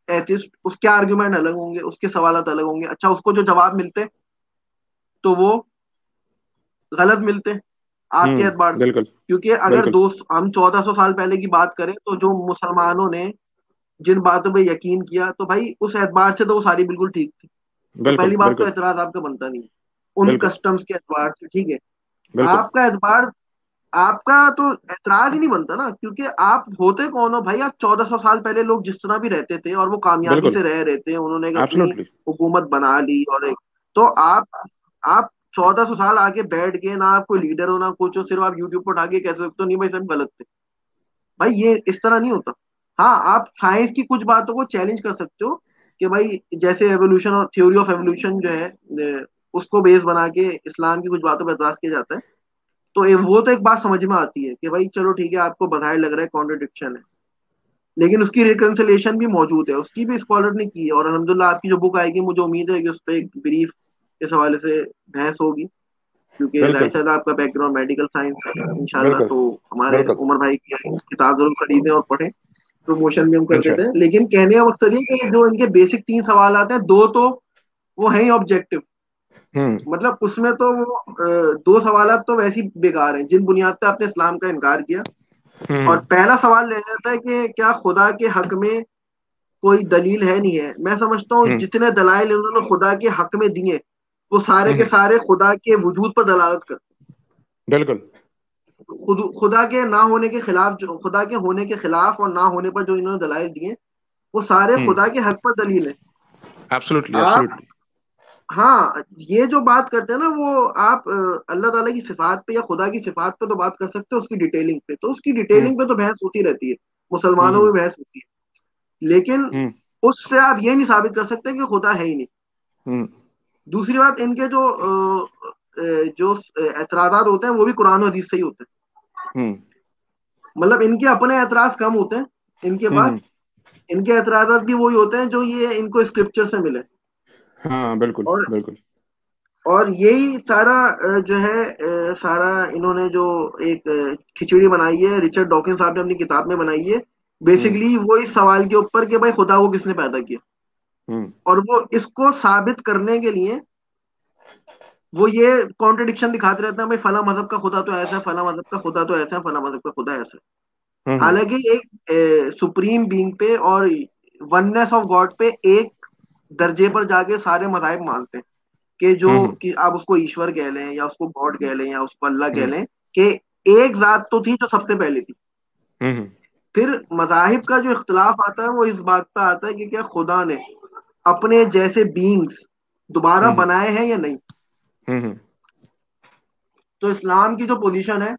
एथिस्ट, उसके आर्ग्यूमेंट अलग होंगे, उसके सवालात अलग होंगे। अच्छा, उसको जो जवाब मिलते तो वो गलत मिलते आपके एतबार से। बिल्कुल, क्योंकि अगर बिल्कुल, दो हम 1400 साल पहले की बात करें तो जो मुसलमानों ने जिन बातों पे यकीन किया, तो भाई उस एतबार से तो वो सारी बिल्कुल ठीक थी। तो बिल्कुल, पहली बात तो बिल्कुल, एतराज आपका बनता नहीं उन बिल्कुल, कस्टम्स के एतबार से। ठीक है। बिल्कुल, आपका एतबार, आपका तो एतराज ही नहीं बनता ना, क्योंकि आप होते कौन हो भाई? आप 1400 साल पहले लोग जिस तरह भी रहते थे और वो कामयाबी बिल्कुल, से रह रहे थे, उन्होंने एक अपनी एब्सोल्युटली। हुकूमत बना ली और एक, तो आप 1400 साल आगे बैठ के ना आप कोई लीडर हो ना कुछ हो, सिर्फ आप यूट्यूब पर उठा के कह सकते हो नहीं भाई सब गलत थे। भाई ये इस तरह नहीं होता। हाँ, आप साइंस की कुछ बातों को चैलेंज कर सकते हो कि भाई जैसे एवोल्यूशन और थ्योरी ऑफ एवोल्यूशन जो है उसको बेस बना के इस्लाम की कुछ बातों पर एतराज किया जाता है। तो वो तो एक बात समझ में आती है कि भाई चलो ठीक है, आपको बधाई लग रहा है, कॉन्ट्रडिक्शन है, लेकिन उसकी रिकंसिलिएशन भी मौजूद है, उसकी भी स्कॉलर ने की है। और अल्हम्दुलिल्लाह आपकी जो बुक आएगी, मुझे उम्मीद है कि उस पर एक ब्रीफ इस हवाले से बहस होगी, क्योंकि बिल्कुल, जाहिर सी बात आपका बैकग्राउंड मेडिकल साइंस है इंशाल्लाह। बिल्कुल, तो हमारे बिल्कुल, उमर भाई की किताब जरूर खरीदें और पढ़ें, प्रमोशन भी हम कर देते इंशाल्लाह। हैं। लेकिन कहने का मकसद ये कि जो इनके बेसिक 3 सवाल आते हैं, दो तो वो हैं ही ऑब्जेक्टिव। हम्म, मतलब उसमें तो वो 2 सवाल तो वैसे ही बेकार हैं जिन बुनियाद पे आपने इस्लाम का इनकार किया। और हम्म, पहला सवाल रह जाता है कि क्या खुदा के हक में कोई दलील है नहीं है। मैं समझता हूँ हम्म, जितने दलाइल इन्होंने खुदा के हक में दिए, वो सारे के हम्म, सारे खुदा के वजूद पर दलालत करते बिल्कुल। हैं। खुदा के ना होने के खिलाफ, जो खुदा के होने के खिलाफ और ना होने पर जो इन्होंने दलाइल दिए, वो सारे हम्म, खुदा के हक पर दलील है। एब्सोल्युटली, आप, एब्सोल्युटली। हाँ, ये जो बात करते हैं ना वो आप अल्लाह ताला की सिफात पे या खुदा की सिफात पे तो बात कर सकते हो, उसकी डिटेलिंग पे तो, उसकी हम्म, डिटेलिंग पे तो बहस होती रहती है, मुसलमानों हम्म, में बहस होती है। लेकिन हम्म, उससे आप ये नहीं साबित कर सकते कि खुदा है ही नहीं। हम्म, दूसरी बात, इनके जो एतराजात होते हैं वो भी कुरान और हदीस से ही होते हैं। हम्म, मतलब इनके अपने एतराज कम होते हैं इनके पास। हम्म, इनके एतराजात भी वही होते हैं जो ये इनको स्क्रिप्चर से मिले। हाँ, बिल्कुल, और बिल्कुल। और यही सारा जो है सारा इन्होंने जो एक खिचड़ी बनाई है, रिचर्ड डॉकिंस साहब ने अपनी किताब में बनाई है, हम्म, बेसिकली वो इस सवाल के ऊपर कि भाई खुदा को किसने पैदा किया। हम्म, और वो इसको साबित करने के लिए वो ये कॉन्ट्रडिक्शन दिखाते रहते हैं, भाई फला मजहब का खुदा तो ऐसा है, फला मजहब का खुदा तो ऐसा है, फला मजहब का खुदा ऐसा है। हम्म, हालांकि एक सुप्रीम बीइंग पे और वननेस ऑफ गॉड पे एक दर्जे पर जाके सारे मजाहिब मानते हैं कि जो हम्म, कि आप उसको ईश्वर कह लें या उसको गॉड कह लें या उसको अल्लाह कह हम्म, लें, कि एक जात तो थी जो सबसे पहले थी। हम्म, फिर मजाहिब का जो इख्तलाफ आता है वो इस बात पे आता है कि क्या खुदा ने अपने जैसे बींग्स दोबारा हम्म, बनाए हैं या नहीं। हम्म, तो इस्लाम की जो पोजीशन है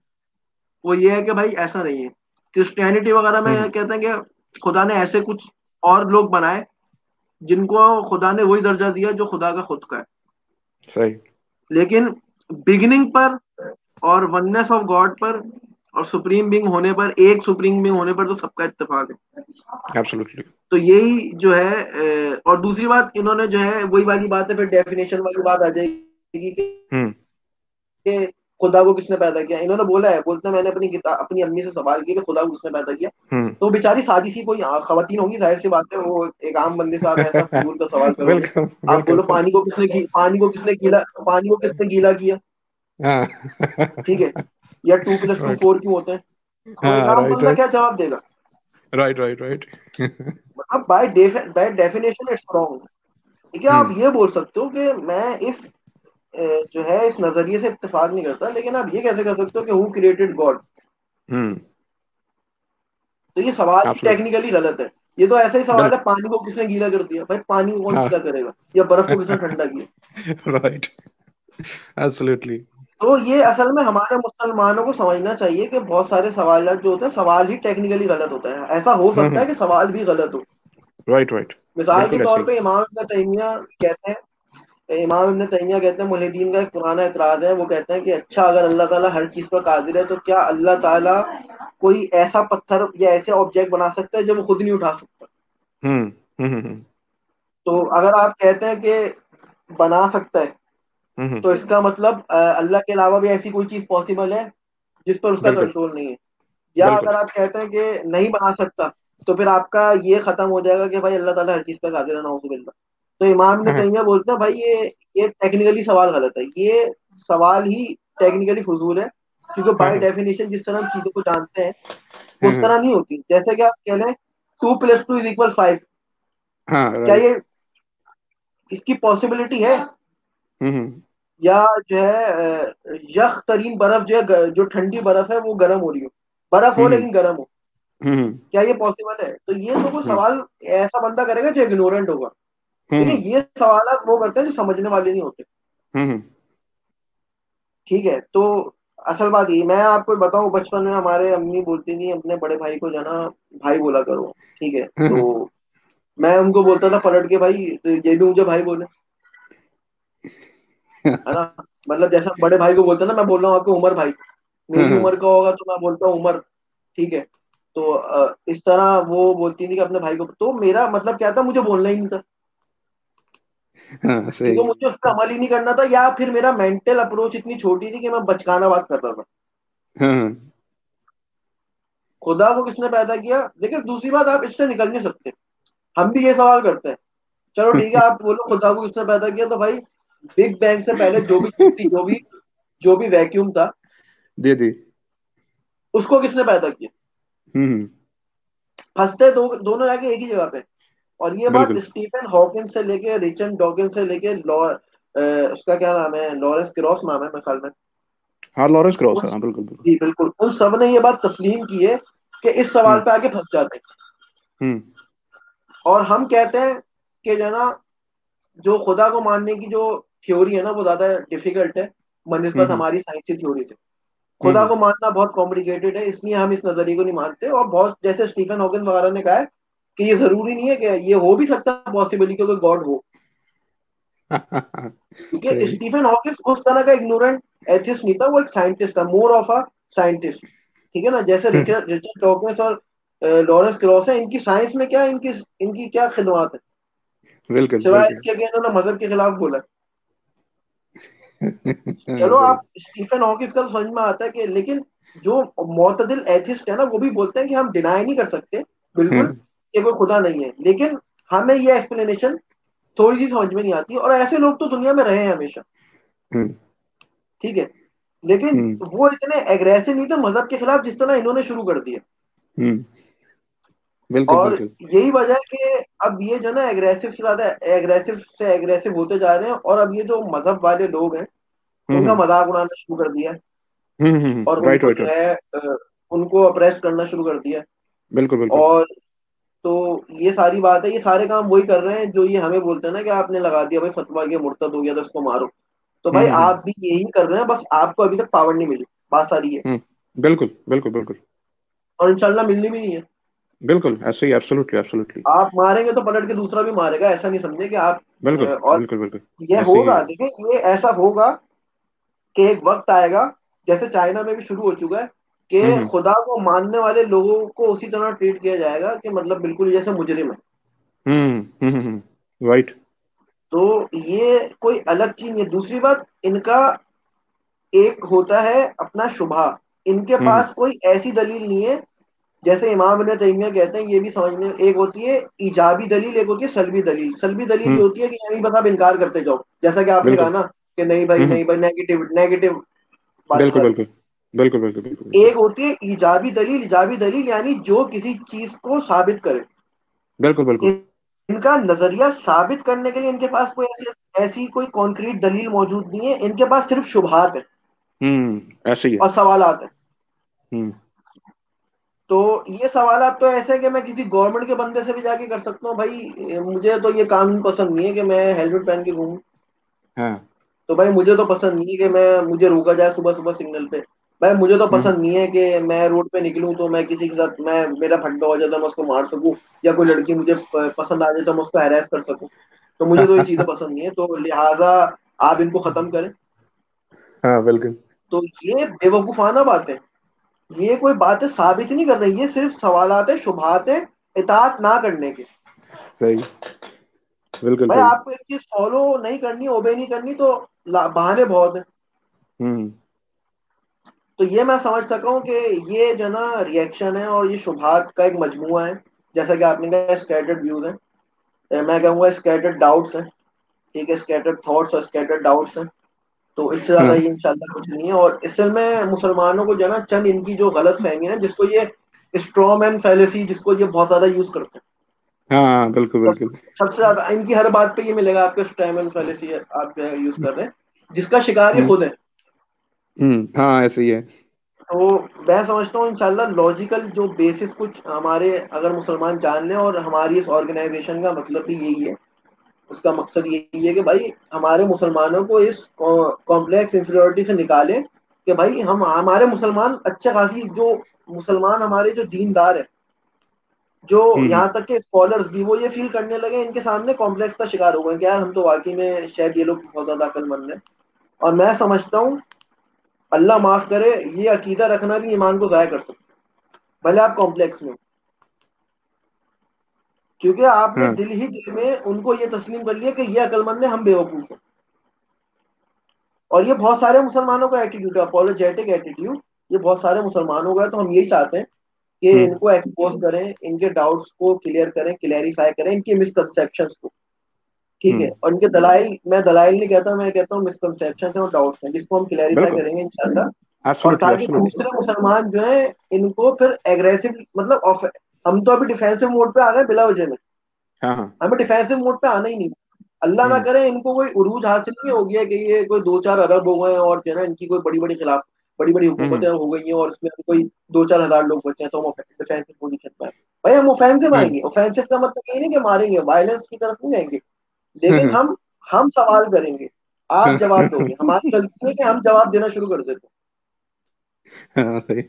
वो ये है कि भाई ऐसा नहीं है। क्रिश्चियनिटी वगैरह हम्म, में कहते हैं कि खुदा ने ऐसे कुछ और लोग बनाए जिनको खुदा ने वही दर्जा दिया जो खुदा का खुद का है। सही। लेकिन बिगिनिंग पर और वननेस ऑफ गॉड पर और सुप्रीम बीइंग होने पर, एक सुप्रीम बीइंग होने पर तो सबका इत्तेफाक है। एब्सोल्युटली। तो यही जो है और दूसरी बात इन्होंने जो है वही वाली बात है, फिर डेफिनेशन वाली बात आ जाएगी हम्म, कि खुदा को किसने पैदा किया। इन्होंने बोला है, बोलते हैं मैंने अपनी किताब अपनी अम्मी से सवाल किया कि खुदा को किसने पैदा किया। हम्म, तो बेचारी सादी सी कोई खवातीन होंगी, जाहिर सी बात है, वो एक आम बंदे से आप ऐसा फजूल का सवाल करोगे। बिल्कुल, आप बोलो बिल्कुल। पानी को किसने गीला किया। हाँ। ठीक है। या 2 + 2 राइट। 4 क्यों होते हैं? तो एक हाँ, आम राइट, बंदा राइट, क्या जवाब देगा? Right, right, right. मतलब बाय डेफिनेशन इट्स रॉन्ग। ठीक है, आप हम्म, ये बोल सकते हो कि मैं इस जो है इस नजरिए से इत्तेफाक नहीं करता, लेकिन आप ये कैसे कर सकते हो कि हु क्रिएटेड गॉड। हम्म, तो ये सवाल ही एब्सोल्युटली। टेक्निकली गलत है। ये तो ऐसा ही सवाल है, बिल्कुल। पानी को किसने गीला कर दिया? भाई पानी को कौन हाँ। गीला करेगा? या बर्फ को किसने ठंडा किया? राइट। एब्सोल्युटली। तो ये असल में हमारे मुसलमानों को समझना चाहिए कि बहुत सारे सवाल जो होते हैं, सवाल ही टेक्निकली गलत होता है। ऐसा हो सकता है हम्म, कि सवाल भी गलत हो। Right, right. मिसाल के बिल्कुल ऐसे तौर ही। पे इमाम इब्न तैमिया कहते हैं इमाम इब्न तैमिया कहते हैं, मुल्हिदीन का एक पुराना एतराज है, वो कहते हैं कि अच्छा अगर अल्लाह ताला हर चीज पर कादिर है तो क्या अल्लाह ताला कोई ऐसा पत्थर या ऐसे ऑब्जेक्ट बना सकता है जो वो खुद नहीं उठा सकता? हम्म हम्म हम्म तो अगर आप कहते हैं कि बना सकता है, हम्म, तो इसका मतलब अल्लाह के अलावा भी ऐसी कोई चीज पॉसिबल है जिस पर उसका बिल्कुल कंट्रोल नहीं है। या बिल्कुल। अगर आप कहते हैं कि नहीं बना सकता, तो फिर आपका ये खत्म हो जाएगा कि भाई अल्लाह ताला हर चीज पे कादिर है, नाउजुबिल्लाह। तो इमाम ने हाँ, तैमिया बोलते हैं भाई ये टेक्निकली सवाल गलत है, ये सवाल ही टेक्निकली फजूल है, क्योंकि हाँ, बाय हाँ, डेफिनेशन जिस तरह हम चीजों को जानते हैं वो हाँ, उस तरह नहीं होती। जैसे कि आप कह लें 2 + 2 = 5, हाँ, क्या राइट। ये इसकी पॉसिबिलिटी है? हम्म या जो है यख तरीन बर्फ जो है, जो ठंडी बर्फ है वो गर्म हो रही हो, बर्फ हो हम्म लेकिन गर्म हो, हम्म क्या ये पॉसिबल है? तो ये तो कोई हम्म सवाल ऐसा बंदा करेगा जो इग्नोरेंट होगा। ठीक है, हम्म ये सवाल वो करते हैं जो समझने वाले नहीं होते। हम्म ठीक है, तो असल बात ये, मैं आपको बताऊं, बचपन में हमारे अम्मी बोलती थी अपने बड़े भाई को जाना भाई बोला करो। ठीक है, तो हम्म, मैं उनको बोलता था पलट के, भाई तो ये भी मुझे भाई बोले, है ना? मतलब जैसा बड़े भाई को बोलते हैं ना, मैं बोल रहा हूँ आपको उमर भाई, मेरी उम्र का होगा तो मैं बोलता हूँ उमर। ठीक है, तो इस तरह वो बोलती थी कि अपने भाई को, तो मेरा मतलब क्या था, मुझे बोलना ही नहीं था, हाँ, क्योंकि सही। मुझे उस पर अमल ही नहीं करना था, या फिर मेरा मेंटल अप्रोच इतनी छोटी थी कि मैं बचकाना बात कर रहा था। हाँ, खुदा को किसने पैदा किया? देखिए दूसरी बात, आप इससे निकल नहीं सकते। हम भी ये सवाल करते हैं, चलो ठीक है आप बोलो खुदा को किसने पैदा किया, तो भाई बिग बैंग से पहले जो भी चीज थी, जो भी वैक्यूम था, दे दी। उसको किसने पैदा किया? हम्म, फंसते दोनों जाके एक ही जगह पे। और ये बात बिल्कुल। स्टीफन हॉकिंस से लेके रिचर्ड डॉकिंस से लेके उसका क्या नाम है, लॉरेंस क्रोस नाम है मेरे ख्याल में, हाँ, लॉरेंस क्रॉस, उन हाँ, बिल्कुल बिल्कुल। जी बिल्कुल, उन सब ने ये बात तस्लीम की है कि इस सवाल हम्म पे आके फंस जाते हैं। हम्म और हम कहते हैं कि जो है ना, जो खुदा को मानने की जो थ्योरी है ना, वो ज्यादा डिफिकल्ट है बनस्बत हम्म हमारी साइंसी थ्योरी से। खुदा हम्म को मानना बहुत कॉम्प्लिकेटेड है, इसलिए हम इस नजरिए को नहीं मानते। और बहुत, जैसे स्टीफन हॉकिंस वगैरह ने कहा है कि ये जरूरी नहीं है कि ये हो भी सकता है पॉसिबिलिटी कि कोई गॉड हो, क्योंकि सही। स्टीफन हॉकिंस उस तरह का इग्नोरेंट एथिस्ट नहीं था, वो एक साइंटिस्ट था, मोर ऑफ अ साइंटिस्ट। ठीक है ना, जैसे रिचर्ड रिचर्ड डॉकिंस और लॉरेंस क्रॉस है, इनकी साइंस में क्या, इनकी इनकी क्या खिदमत है, बिल्कुल सिवाय बिल्कुल। इसके कि इन्होंने मजहब के खिलाफ बोला। हाँ, चलो सही। आप स्टीफन हॉकिंस का तो समझ में आता है कि, लेकिन जो मोतदिल एथिस्ट है ना, वो भी बोलते हैं कि हम डिनाई नहीं कर सकते बिल्कुल हम्म कि कोई खुदा नहीं है, लेकिन हमें ये एक्सप्लेनेशन थोड़ी सी समझ में नहीं आती, और ऐसे लोग तो दुनिया में रहे हैं हमेशा। हम्म ठीक है, लेकिन हम्म वो इतने एग्रेसिव नहीं थे मजहब के खिलाफ जिस तरह इन्होंने शुरू कर दिया। हम्म, बिल्कुल और बिल्कुल। यही वजह है कि अब ये जो ना एग्रेसिव से ज्यादा एग्रेसिव से एग्रेसिव होते जा रहे हैं, और अब ये जो मजहब वाले लोग हैं उनका हम्म मजाक उड़ाना शुरू कर दिया है, और राइट उनको राइट जो राइट। है उनको अप्रेस करना शुरू कर दिया है। बिल्कुल बिल्कुल। और तो ये सारी बात है, ये सारे काम वही कर रहे हैं जो ये हमें बोलते हैं ना कि आपने लगा दिया भाई फतवा, के मुर्तद हो गया तो इसको मारो। तो भाई हम्म, आप भी यही कर रहे हैं, बस आपको अभी तक पावर नहीं मिली, बात सारी है। बिल्कुल बिल्कुल बिल्कुल। और इंशाल्लाह मिलनी भी नहीं है। बिल्कुल ऐसे ही, एब्सोल्युटली एब्सोल्युटली। आप मारेंगे तो पलट के दूसरा भी मारेगा, ऐसा नहीं समझे कि आप बिल्कुल और बिल्कुल बिल्कुल। ये ऐसे ही होगा, है। देखिए ये ऐसा होगा कि एक वक्त आएगा, जैसे चाइना में भी शुरू हो चुका है, कि हम्म खुदा को मानने वाले लोगों को उसी तरह ट्रीट किया जाएगा कि मतलब बिल्कुल जैसे मुजरिम है। राइट। तो ये कोई अलग चीज नहीं है। दूसरी बात, इनका एक होता है अपना शुबहा, इनके हम्म पास कोई ऐसी दलील नहीं है। जैसे इमाम इब्न तैमिया कहते हैं, ये भी समझने, एक होती है इजाबी दलील, एक होती है सल्बी दलील। सल्बी दलील ये हम्म होती है कि यानी बस आप इनकार करते जाओ, जैसा कि आपने कहा बिल्कुल। ना कि नहीं भाई हम्म नहीं भाई, नेगेटिव नेगेटिव बात बिल्कुल सारी। बिल्कुल बिल्कुल बिल्कुल बिल्कुल बिल्कुल एक होती है इजाबी दलील, इजाबी दलील यानी जो किसी चीज को साबित करे। बिल्कुल बिल्कुल। इनका नजरिया साबित करने के लिए इनके पास कोई ऐसी ऐसी कोई कॉन्क्रीट दलील मौजूद नहीं है, इनके पास सिर्फ शुबहात है ऐसे ही है। और सवालात है। हम्म तो ये सवालात तो ऐसे है कि मैं किसी गवर्नमेंट के बंदे से भी जाके कर सकता हूँ, भाई मुझे तो ये कानून पसंद नहीं है कि मैं हेलमेट पहन के घूमूं। हाँ। तो भाई मुझे तो पसंद नहीं है कि मैं मुझे रोका जाए सुबह सुबह सिग्नल पे। भाई मुझे तो हम्म पसंद नहीं है कि मैं रोड पे निकलूं तो मैं किसी के साथ, मेरा फंडा हो जाता, मैं उसको मार सकूं, या कोई लड़की मुझे पसंद आ जाए तो मैं उसको हैरेस कर सकूं। तो मुझे तो ये चीजें पसंद नहीं है, तो लिहाजा आप इनको खत्म करें। हाँ बिल्कुल तो ये बेवकूफाना बात है, ये कोई बातें साबित नहीं कर रही, ये सिर्फ सवालात है, शुबहात है, इताअत ना करने के। सही, बिल्कुल भाई सही। आपको एक चीज फॉलो नहीं करनी, ओबे नहीं करनी, तो बहाने बहुत है। हम्म। तो ये मैं समझ सका हूँ कि ये जो ना रिएक्शन है और ये शुबहात का एक मजमुआ है। जैसा कि आपने कहा स्कैटर्ड व्यूज हैं, मैं कहूँगा स्कैटर्ड डाउट्स हैं। ठीक है, स्कैटर्ड थॉट्स और स्कैटर्ड डाउट्स हैं। तो इससे ज्यादा हाँ ये इंशाल्लाह कुछ नहीं है। और इससे में मुसलमानों को जो है ना, चंद इनकी जो गलत फहमी है ना, जिसको ये स्ट्रॉ मैन फैलेसी, जिसको ये बहुत ज्यादा यूज करते हैं। हाँ बिल्कुल सब बिल्कुल। सबसे ज्यादा इनकी हर बात पे ये मिलेगा आपको, स्ट्रॉ मैन फैलेसी आप जो है यूज कर रहे हैं, जिसका शिकार ये हम्म खुद है। हाँ ऐसे ही है। तो मैं समझता हूँ इंशाल्लाह लॉजिकल जो बेसिस कुछ हमारे अगर मुसलमान जान लें, और हमारी इस ऑर्गेनाइजेशन का मतलब भी यही है, उसका मकसद यही है कि भाई हमारे मुसलमानों को इस कॉम्प्लेक्स इंफीरियोरिटी से निकालें, कि भाई हम हमारे मुसलमान अच्छे खासी जो मुसलमान हमारे जो दीनदार है, जो हम्म। यहाँ तक के स्कॉलर्स भी, वो ये फील करने लगे इनके सामने कॉम्प्लेक्स का शिकार हो गए कि यार हम तो वाकई में शायद ये लोग बहुत ज्यादा अक्लमंद है। और मैं समझता हूँ, अल्लाह माफ करे, ये अकीदा रखना भी ईमान को जाया कर सकता है, भले आप कॉम्प्लेक्स में हो। क्योंकि आपने हाँ। दिल ही दिल में उनको ये तस्लीम कर लिया कि ये अकलमंद है, हम बेवकूफ हैं। और ये बहुत सारे मुसलमानों का एटीट्यूड है, अपोलोजेटिक एटीट्यूड। ये बहुत सारे मुसलमानों का है। तो हम यही चाहते हैं कि हम्म इनको एक्सपोज करें, इनके डाउट्स को क्लियर करें, क्लैरिफाई करें, इनकी मिसकंसेप्शंस को। ठीक है, हम्म। और इनके दलाइल, मैं दलाइल नहीं कहता, मैं कहता हूँ मिसकंसेप्शंस हैं और डाउट्स हैं, जिसको हम क्लैरिफाई बिल्कुल। करेंगे इंशाल्लाह। और एब्सोल्युटली ताकि एब्सोल्युटली। दूसरे मुसलमान जो है इनको फिर एग्रेसिव, मतलब हम तो अभी डिफेंसिव मोड पे आ गए बिला वजह में। हाँ हाँ। हमें डिफेंसिव मोड पे आना ही नहीं। अल्लाह ना हम्म करे इनको कोई उरूज हासिल नहीं हो गया कि ये कोई 2-4 अरब हो गए हैं, और जो है ना इनकी कोई बड़ी बड़ी खिलाफ बड़ी बड़ी हुकूमतें हम्म हो गई हैं, और इसमें कोई 2-4 हजार लोग बचे हैं, तो हम डिफेंसिव पोजीशन पे आए। भाई हम ऑफेंसिव हम्म आएंगे। ऑफेंसिव का मतलब ये नहीं कि मारेंगे, वायलेंस की तरफ नहीं जाएंगे, लेकिन हम्म। हम सवाल करेंगे, आप जवाब दोगे। हमारी गलती है कि हम जवाब देना शुरू कर देते हैं। हाँ सही।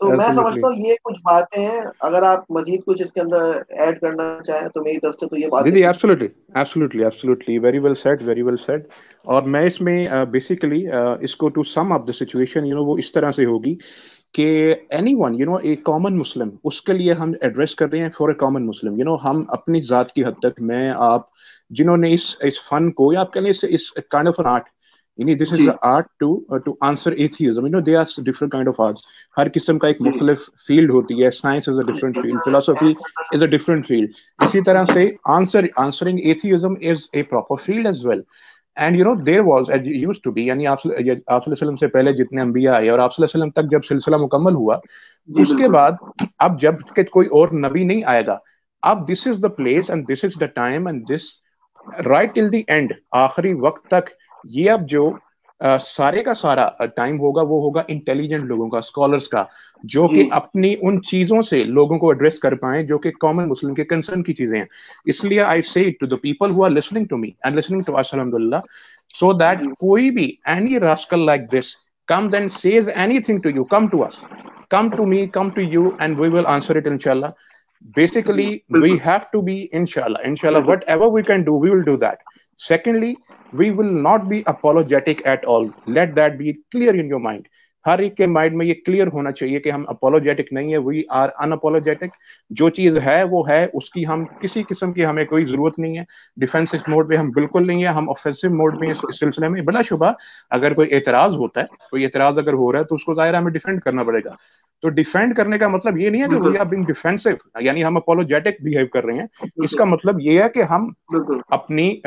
तो मैं एब्सोल्युटली। समझता हूँ ये कुछ बातें हैं। अगर आप मजीद कुछ इसके अंदर ऐड करना चाहें तो मेरी तरफ से तो ये जी बातें जी थी। Absolutely absolutely absolutely, very well said, very well said. और मैं इसमें बेसिकली इसको to sum up the situation, वो इस तरह से होगी कि any one, a common Muslim, उसके लिए हम एड्रेस कर रहे हैं फॉर ए कॉमन मुस्लिम। हम अपनी जात की हद तक, मैं आप, जिन्होंने इस फन को, या आप कह लें इस kind of an art, this is जी art to answer atheism, they are different kind of arts. हर किस्म का एक जी मुख्तलिफ फील्ड होती है। Science is a different field, philosophy is a different field. इसी तरह से answering atheism is a proper field as well. And there was as used to be, आप वसल्लम से पहले जितने अंबिया आए और आप वसल्लम तक जब सिलसिला मुकम्मल हुआ, जी उसके बिल्कुल। बाद अब जब के कोई और नबी नहीं आएगा, अब this is the place and this is the time and this right till the end, आखिरी वक्त तक, ये अब जो सारे का सारा टाइम होगा, वो होगा इंटेलिजेंट लोगों का, स्कॉलर्स का, जो जी कि अपनी उन चीजों से लोगों को एड्रेस कर पाए जो कि कॉमन मुस्लिम के कंसर्न की चीजें हैं। इसलिए I say to the people who are listening to me and listening to us, अल्हम्दुलिल्लाह, सो दैट जी कोई भी any rascal like this comes and says anything to you, come to us, come to me, come to you, and we will answer it inshallah. जी Basically, we बिल्कुल have to be inshallah, बिल्कुल। whatever we can do, we will do that. Secondly, we will not be apologetic at all, let that be clear in your mind. हर एक के mind में ये clear होना चाहिए कि हम अपोलोजेटिक नहीं है, वी आर अनअपोलोजेटिक। जो चीज है वो है, उसकी हम किसी किस्म की हमें कोई जरूरत नहीं है। डिफेंसिव मोड पे हम बिल्कुल नहीं है, हम ऑफेंसिव मोड में इस सिलसिले में बिलाशुबा अगर कोई एतराज होता है, कोई एतराज अगर हो रहा है, तो उसको जाहिर हमें डिफेंड करना पड़ेगा। तो डिफेंड करने का मतलब ये नहीं है कि वी बिल्कुल आर बीइंग डिफेंसिव, यानी हम अपोलोजेटिक बिहेव कर रहे हैं। बिल्कुल इसका मतलब ये है कि हम बिल्कुल अपनी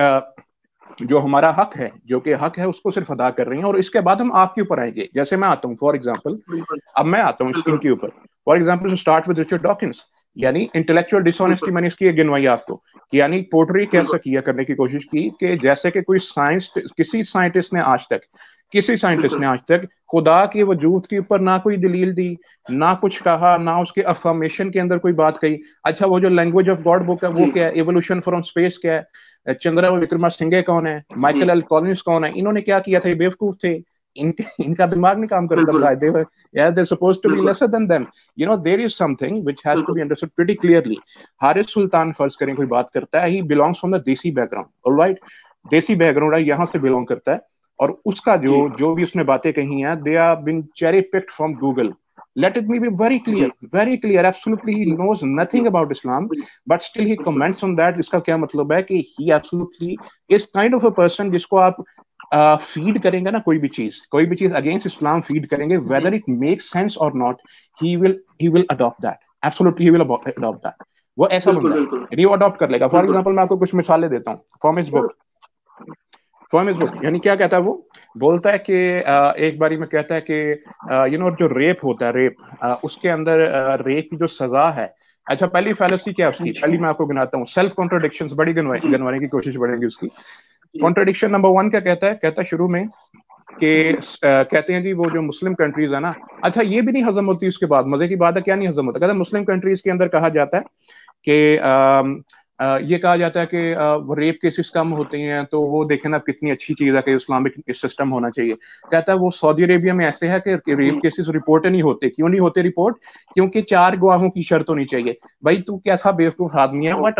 जो हमारा हक है, जो कि हक है, उसको सिर्फ अदा कर रहे हैं। और इसके बाद हम आपके ऊपर आएंगे। जैसे मैं आता हूँ फॉर एग्जाम्पल, बिल्कुल अब मैं आता हूँ बिल्कुल इनके ऊपर। For example to start with Richard Dawkins, यानी इंटेलेक्चुअल बिल्कुल डिसऑनेस्टी मैंने इसकी एक गिनवाई आपको, कि यानी पोर्ट्री कैसे बिल्कुल किया करने की कोशिश की, कि जैसे कि कोई साइंस, किसी साइंटिस्ट बिल्कुल ने आज तक खुदा के वजूद के ऊपर ना कोई दलील दी, ना कुछ कहा, ना उसके अफर्मेशन के अंदर कोई बात कही। अच्छा, वो जो लैंग्वेज ऑफ गॉड बुक है वो जी क्या है, एवोल्यूशन फ्रॉम स्पेस क्या है, चंद्रा विक्रमासिंघे कौन है, जी माइकल एल कॉलिंस कौन है, इन्होंने क्या किया था, ये बेवकूफ थे। इनका दिमाग नहीं काम करता भाई, they're supposed to be lesser than them. You know, there is something which has to be understood pretty clearly. Haris सुल्तान फर्ज करें कोई बात करता है, he belongs from the देसी बैकग्राउंड, ऑलराइट, देसी बैकग्राउंड है, यहाँ से बिलोंग करता है, और उसका जो भी उसने बातें कही हैं, they are been cherry picked from Google. Let it be very clear. Absolutely, he knows nothing about Islam, but still he comments on that. इसका क्या मतलब है कि he absolutely is kind of a person जिसको आप feed करेंगे ना, कोई भी चीज अगेंस्ट इस्लाम फीड करेंगे, whether it makes sense or not, he will adopt that. Absolutely, he will adopt that. वो ऐसा बंदा है, वो अडॉप्ट कर लेगा. फॉर एग्जाम्पल मैं आपको कुछ मिसालें देता हूँ. फ्रॉम हिज बुक यानी क्या कहता है, वो बोलता है कि एक बारी में कहता है कि जो रेप होता है, रेप उसके अंदर रेप की जो सजा है, अच्छा पहली फैलेसी क्या है उसकी, पहली मैं आपको गिनाता हूँ. सेल्फ कॉन्ट्रोडिक्शंस बड़ी गिनवाने की कोशिश बढ़ेगी उसकी. कॉन्ट्रोडिक्शन नंबर 1 क्या कहता है शुरू में कि कहते हैं जी वो जो मुस्लिम कंट्रीज है ना, अच्छा ये भी नहीं हजम होती उसके बाद. मजे की बात है, क्या नहीं हजम होता, कहता है मुस्लिम कंट्रीज के अंदर कहा जाता है कि ये कहा जाता है कि वो रेप केसेस कम होते हैं, तो वो देखें ना कितनी अच्छी चीज है कि इस्लामिक सिस्टम होना चाहिए. कहता है वो सऊदी अरेबिया में ऐसे है कि रेप केसेस रिपोर्ट नहीं होते. क्यों नहीं होते रिपोर्ट? क्योंकि 4 गवाहों की शर्त होनी चाहिए. भाई तू कैसा बेवकूफ आदमी है, what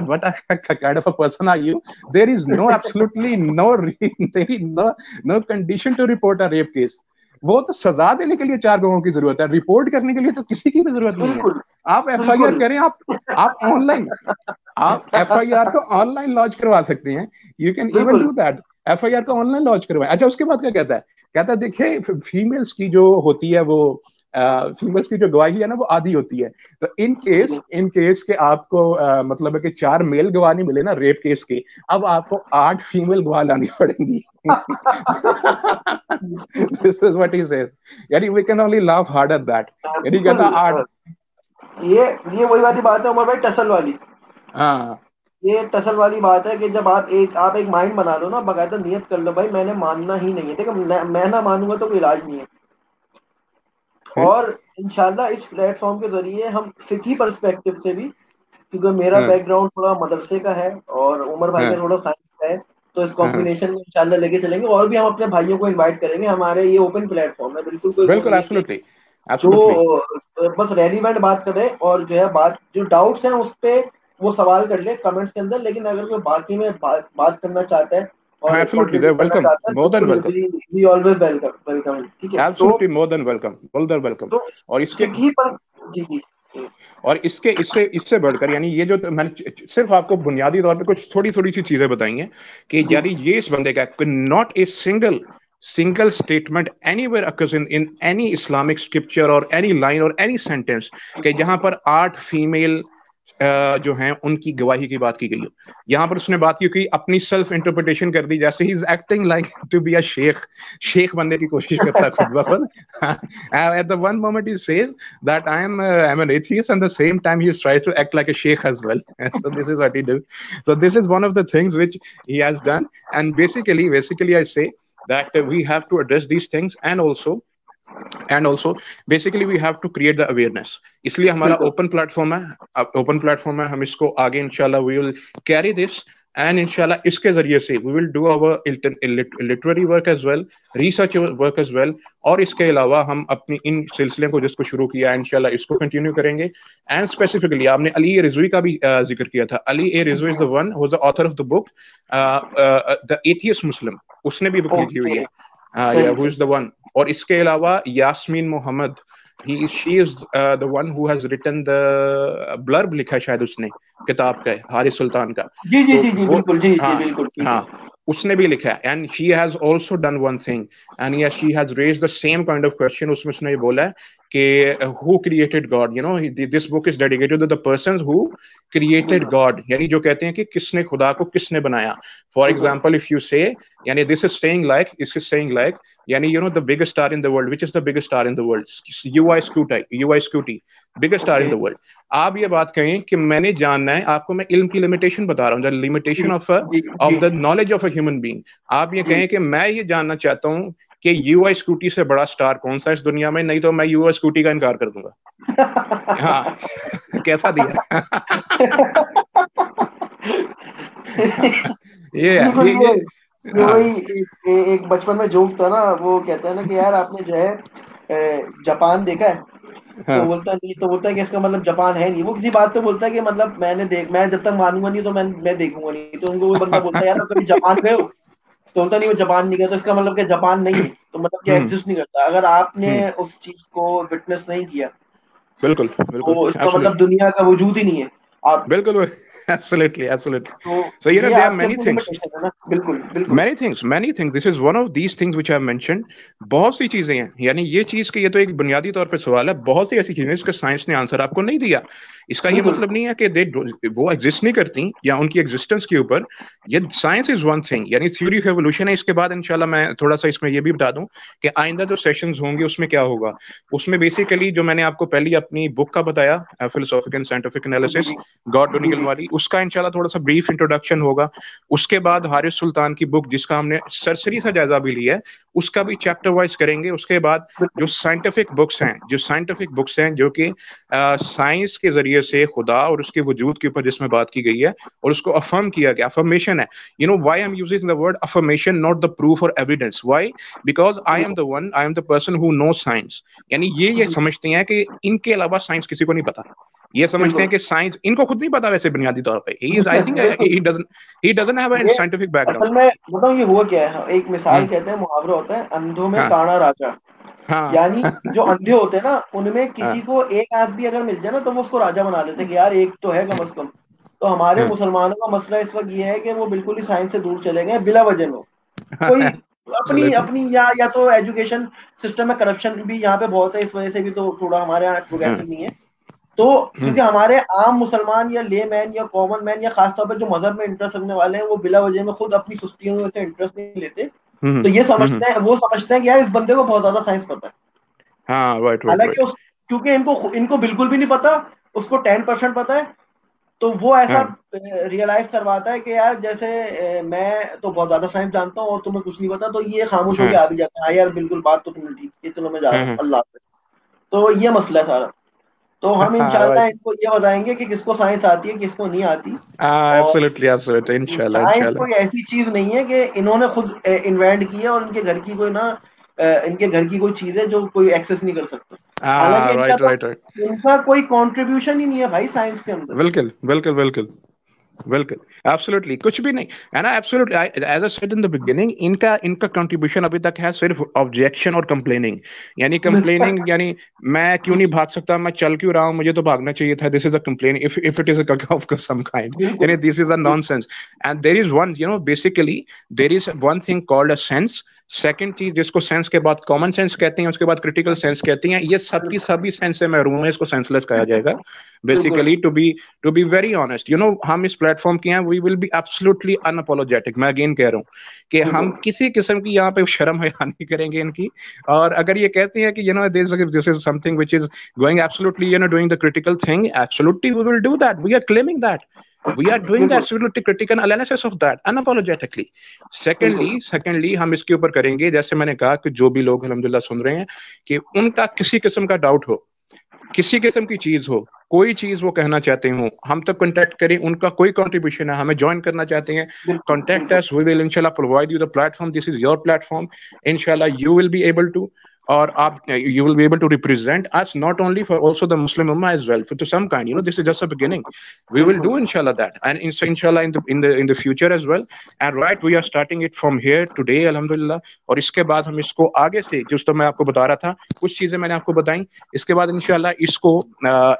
kind of a person are you? There is no absolutely no condition to report a rape case. वो तो सजा देने के लिए 4 गवाहों की जरूरत है, रिपोर्ट करने के लिए तो किसी की भी जरूरत नहीं है. आप FIR करें, आप ऑनलाइन, आप FIR को ऑनलाइन लॉन्च करवा सकते हैं. You can even do that. FIR को ऑनलाइन लॉन्च करवाएं. अच्छा उसके बाद क्या कहता है? कहता है देखिए फीमेल्स की जो होती है वो फीमेल्स की जो गवाही है ना वो आधी होती है. तो इन केस के आपको मतलब है कि 4 मेल गवाह नहीं मिले ना रेप केस के, अब आपको 8 फीमेल गवाह लानी पड़ेंगी. This is what he says. यानी we can only laugh hard at that. यानी कहता 8. ये वही वाली बात है उमर भाई, टसल वाली. हाँ, ये टसल वाली बात है कि जब आप एक माइंड बना लो ना, बकायदा नियत कर लो भाई मैंने मानना ही नहीं है. देखो मैं ना मानूंगा तो कोई इलाज नहीं है. और इंशाल्लाह इस प्लेटफॉर्म के जरिए हम फिकी पर्सपेक्टिव से भी, क्योंकि मेरा बैकग्राउंड थोड़ा मदरसे का है और उमर भाई का थोड़ा साइंस का है, तो इस कॉम्बिनेशन में इंशाल्लाह लेके चलेंगे. और भी हम अपने भाइयों को इनवाइट करेंगे. हमारे ये ओपन प्लेटफॉर्म है, बिल्कुल एब्सोल्युटली. जो बस रेलिवेंट बात करें और जो है बात जो डाउट्स हैं उस पे वो सवाल कर ले कमेंट्स के अंदर. लेकिन अगर कोई बाकी में बात करना चाहता है और absolutely they welcome, more than welcome, we always welcome. ठीक है, एब्सोल्युटली मोर देन वेलकम. और इसके जी और इससे बढ़कर यानी ये जो मैंने सिर्फ आपको बुनियादी तौर पे कुछ थोड़ी सी चीजें बताई हैं कि यानी ये इस बंदे का not a single statement anywhere occurs in any Islamic scripture or any line or any sentence कि जहां पर 8 फीमेल जो हैं उनकी गवाही की बात की गई हो. यहाँ पर उसने बात की कि अपनी सेल्फ इंटरप्रिटेशन कर दी, जैसे ही is acting like to be a शेख बनने की कोशिश करता है खुद ब खुद. At the one moment he says that I'm an atheist and the same time he tries to act like a sheikh as well. So this is what he does. So this is one of the things which he has done, and basically I say that we have to address these things, and also basically we have to create the awareness. इसलिए हमारा open platform है. हम इसको आगे इंशाल्लाह we will carry this, and इंशाल्लाह इसके जरिए से we will do our literary work as well, research work as well. और इसके अलावा हम अपनी इन सिलसिले को जिसको शुरू किया है इंशाल्लाह इसको कंटिन्यू करेंगे. एंड स्पेसिफिकली आपने अली ए रिजवी का भी जिक्र किया था. Ali A Rizvi is the one who is the author of the book the atheist Muslim. उसने भी बुक लिखी हुई है. Who is the one. और इसके अलावा Yasmin Mohammad, she is the one who has written the blurb, लिखा शायद उसने किताब का हारिस सुल्तान का. जी बिल्कुल. हाँ उसने भी लिखा है. and she has also done one thing, and yes she has raised the same kind of question. उसमें उसने ये बोला है कि who created God, this book is dedicated to the persons who created God, यानी जो कहते हैं कि किसने खुदा को किसने बनाया. For example, if you say यानी this is saying like यानी the biggest star in the world, which is the biggest star in the world? UI Scuti, biggest star in the world. आप ये बात कहें कि मैंने जानना है, आपको मैं इल्म की लिमिटेशन बता रहा हूँ, the limitation of the knowledge of a human being. आप ये कहें कि मैं ये जानना चाहता हूँ कि UI स्कूटी से बड़ा स्टार कौन सा इस दुनिया में, नहीं तो मैं UI स्कूटी का इनकार कर दूंगा. हाँ कैसा दिया. ये हाँ वही एक बचपन में जोक था ना, वो कहता है ना कि यार आपने जो है जापान देखा है? तो हाँ बोलता नहीं, तो बोलता है कि इसका मतलब जापान है नहीं। वो किसी बात पे बोलता है कि मतलब मैं जब तक मानूंगा नहीं तो मैं देखूंगा नहीं। तो उनको कोई बंदा बोलता है यार आप कभी जापान गए हो? तो बोलता नहीं, वो जापान नहीं गया। तो इसका मतलब कि जापान नहीं है, तो मतलब कि हम्म एग्जिस्ट नहीं करता। अगर आपने हम्म उस चीज को विटनेस नहीं किया बिल्कुल बिल्कुल तो इसका मतलब एब्सोल्युटली दुनिया का वजूद ही नहीं है। आप बिल्कुल एब्सोल्युटली एब्सोल्युटली तो सो ये देयर आर आपकी मेनी अपनी थिंग्स लिमिटेशन है ना। बिल्कुल बिल्कुल। Many things this is one of these things which I mention. बहुत सी चीजें हैं, यानी ये चीज के, ये तो एक बुनियादी तौर पे सवाल है, बहुत सी ऐसी चीजें हैं जिसका साइंस ने आंसर आपको नहीं दिया। इसका ये बिल्कुल मतलब नहीं है कि दे वो एग्जिस्ट नहीं करती या उनकी एग्जिस्टेंस के ऊपर। ये साइंस इज वन थिंग, यानी थ्योरी ऑफ एवोल्यूशन है। इसके बाद इंशाल्लाह मैं थोड़ा सा इसमें ये भी बता दूं कि आइंदा जो सेशंस होंगे उसमें क्या होगा। उसमें बेसिकली जो मैंने आपको पहले अपनी बुक का बताया, फिलोसॉफिकल एंड साइंटिफिक जी एनालिसिस, जी गॉड टू जी निकल जी। वाली, उसका इंशाल्लाह थोड़ा सा ब्रीफ इंट्रोडक्शन होगा। उसके बाद हारिस सुल्तान की बुक, जिसका हमने सरसरी सा जायजा भी लिया है, उसका भी चैप्टर वाइज करेंगे। उसके बाद जो बिल्कुल साइंटिफिक बुक्स हैं जो कि साइंस के जरिए से खुदा और उसके वजूद के ऊपर जिसमें बात की गई है और उसको अफर्म किया गया, अफर्मेशन है। You know why I am using the word affirmation, not the proof और एविडेंस। व्हाई? बिकॉज बिल्कुल I am the person who know science. यानी ये जी समझते हैं कि इनके अलावा साइंस किसी को नहीं पता। ये समझते हैं बिल्कुल कि साइंस इनको खुद नहीं पता, वैसे बुनियादी तौर पे ही इज, आई थिंक बिल्कुल। ही डजंट हैव अ ये साइंटिफिक बैकग्राउंड। असल में बताऊँ ये हुआ क्या है। एक मिसाल हम्म कहते हैं, मुहावरा होता है, अंधों में हाँ काना राजा। हाँ यानी जो अंधे होते हैं ना, उनमें किसी हाँ को एक आंख भी अगर मिल जाए ना तो वो उसको राजा बना लेते हैं कि यार एक तो है कम से कम। तो हमारे हाँ मुसलमानों का मसला इस वक्त ये है कि वो बिल्कुल ही साइंस से दूर चले गए बिला वजह में। कोई अपनी एब्सोल्युटली अपनी या तो एजुकेशन सिस्टम में करप्शन भी यहाँ पे बहुत है, इस वजह से भी तो थोड़ा हमारे यहाँ प्रोग्रेसिव नहीं है। तो क्योंकि हमारे आम मुसलमान या ले मैन या कॉमन मैन या खासतौर पर जो मजहब में इंटरेस्ट रखने वाले हैं, वो बिला वजह में खुद अपनी सुस्तियों में से इंटरेस्ट नहीं लेते। तो ये समझते हैं, वो समझते हैं कि यार इस बंदे को बहुत ज्यादा साइंस पता है। हाँ राइट राइट हालांकि राइट उस क्योंकि इनको बिल्कुल भी नहीं पता, उसको 10% पता है। तो वो ऐसा हाँ रियलाइज करवाता है कि यार जैसे मैं तो बहुत ज्यादा साइंस जानता हूँ और तुम्हें कुछ नहीं पता। तो ये खामोश होकर हाँ आ भी जाता है, हाँ यार बिल्कुल बात तो तुमने ठीक की, चलो मैं जा रहा हूँ, हाँ अल्लाह हाफ़िज़। तो ये मसला है सारा। तो हम हाँ इंशाल्लाह राइट इनको ये बताएंगे कि किसको साइंस आती है किसको नहीं आती। हाँ और एब्सोल्युटली एब्सोल्युटली इंशाल्लाह साइंस इंशाल्लाह कोई ऐसी चीज नहीं है कि इन्होंने खुद इन्वेंट की है और इनके घर की कोई ना इनके घर की कोई चीज है जो कोई एक्सेस नहीं कर सकता। हालांकि हाँ इनका राइट तो राइट राइट इनका कोई कंट्रीब्यूशन ही नहीं है भाई साइंस के अंदर। बिल्कुल बिल्कुल बिल्कुल बिल्कुल एब्सोल्युटली कुछ भी नहीं है ना। Absolutely as I said in the beginning, इनका इनका कंट्रीब्यूशन अभी तक है सिर्फ ऑब्जेक्शन और कंप्लेनिंग। यानी कंप्लेनिंग, यानी मैं क्यों नहीं भाग सकता, मैं चल क्यों रहा हूँ, मुझे तो भागना चाहिए था, this is a complain if it is of some kind. बिल्कुल यानी this is a nonsense. And there is one, you know, basically there is one thing called a sense. Second चीज जिसको सेंस के बाद कॉमन सेंस कहते हैं, उसके बाद क्रिटिकल सेंस कहती हैं, ये सबकी बिल्कुल सभी सेंस से महरूम है, इसको सेंसलेस कहा जाएगा बिल्कुल basically. To be very honest, you know, हम इस प्लेटफॉर्म के हैं, we will be absolutely unapologetic. मैं अगेन कह रहा हूँ कि हम बिल्कुल किसी किस्म की यहाँ पे शर्म हया नहीं करेंगे इनकी। और अगर ये कहते हैं कि you know this is something which is going absolutely, you know, doing the critical thing, absolutely we will do that, we are claiming that, we are doing the बिल्कुल absolutely critical analysis of that unapologetically. बिल्कुल secondly हम इसके ऊपर करेंगे, जैसे मैंने कहा कि जो भी लोग अल्हम्दुलिल्लाह सुन रहे हैं, कि उनका किसी किस्म का डाउट हो, किसी किस्म की चीज हो, कोई चीज वो कहना चाहते हो, हम तक कांटेक्ट करें, उनका कोई कंट्रीब्यूशन है, हमें ज्वाइन करना चाहते हैं, बिल्कुल कॉन्टेक्ट बिल्कुल अस, वी विल इंशाल्लाह provide you the platform, this is your platform. इंशाल्लाह you will be able to, और आप you will be able to represent us not only for also the Muslim उम्मा as well, for to some kind, you know, this is just a beginning. we will बिल्कुल do inshallah that, and inshallah in the future as well. And right, we are starting it from here today alhamdulillah. और इसके बाद हम इसको आगे से, जो तो मैं आपको बता रहा था, कुछ चीजें मैंने आपको बताई, इसके बाद इंशाल्लाह इसको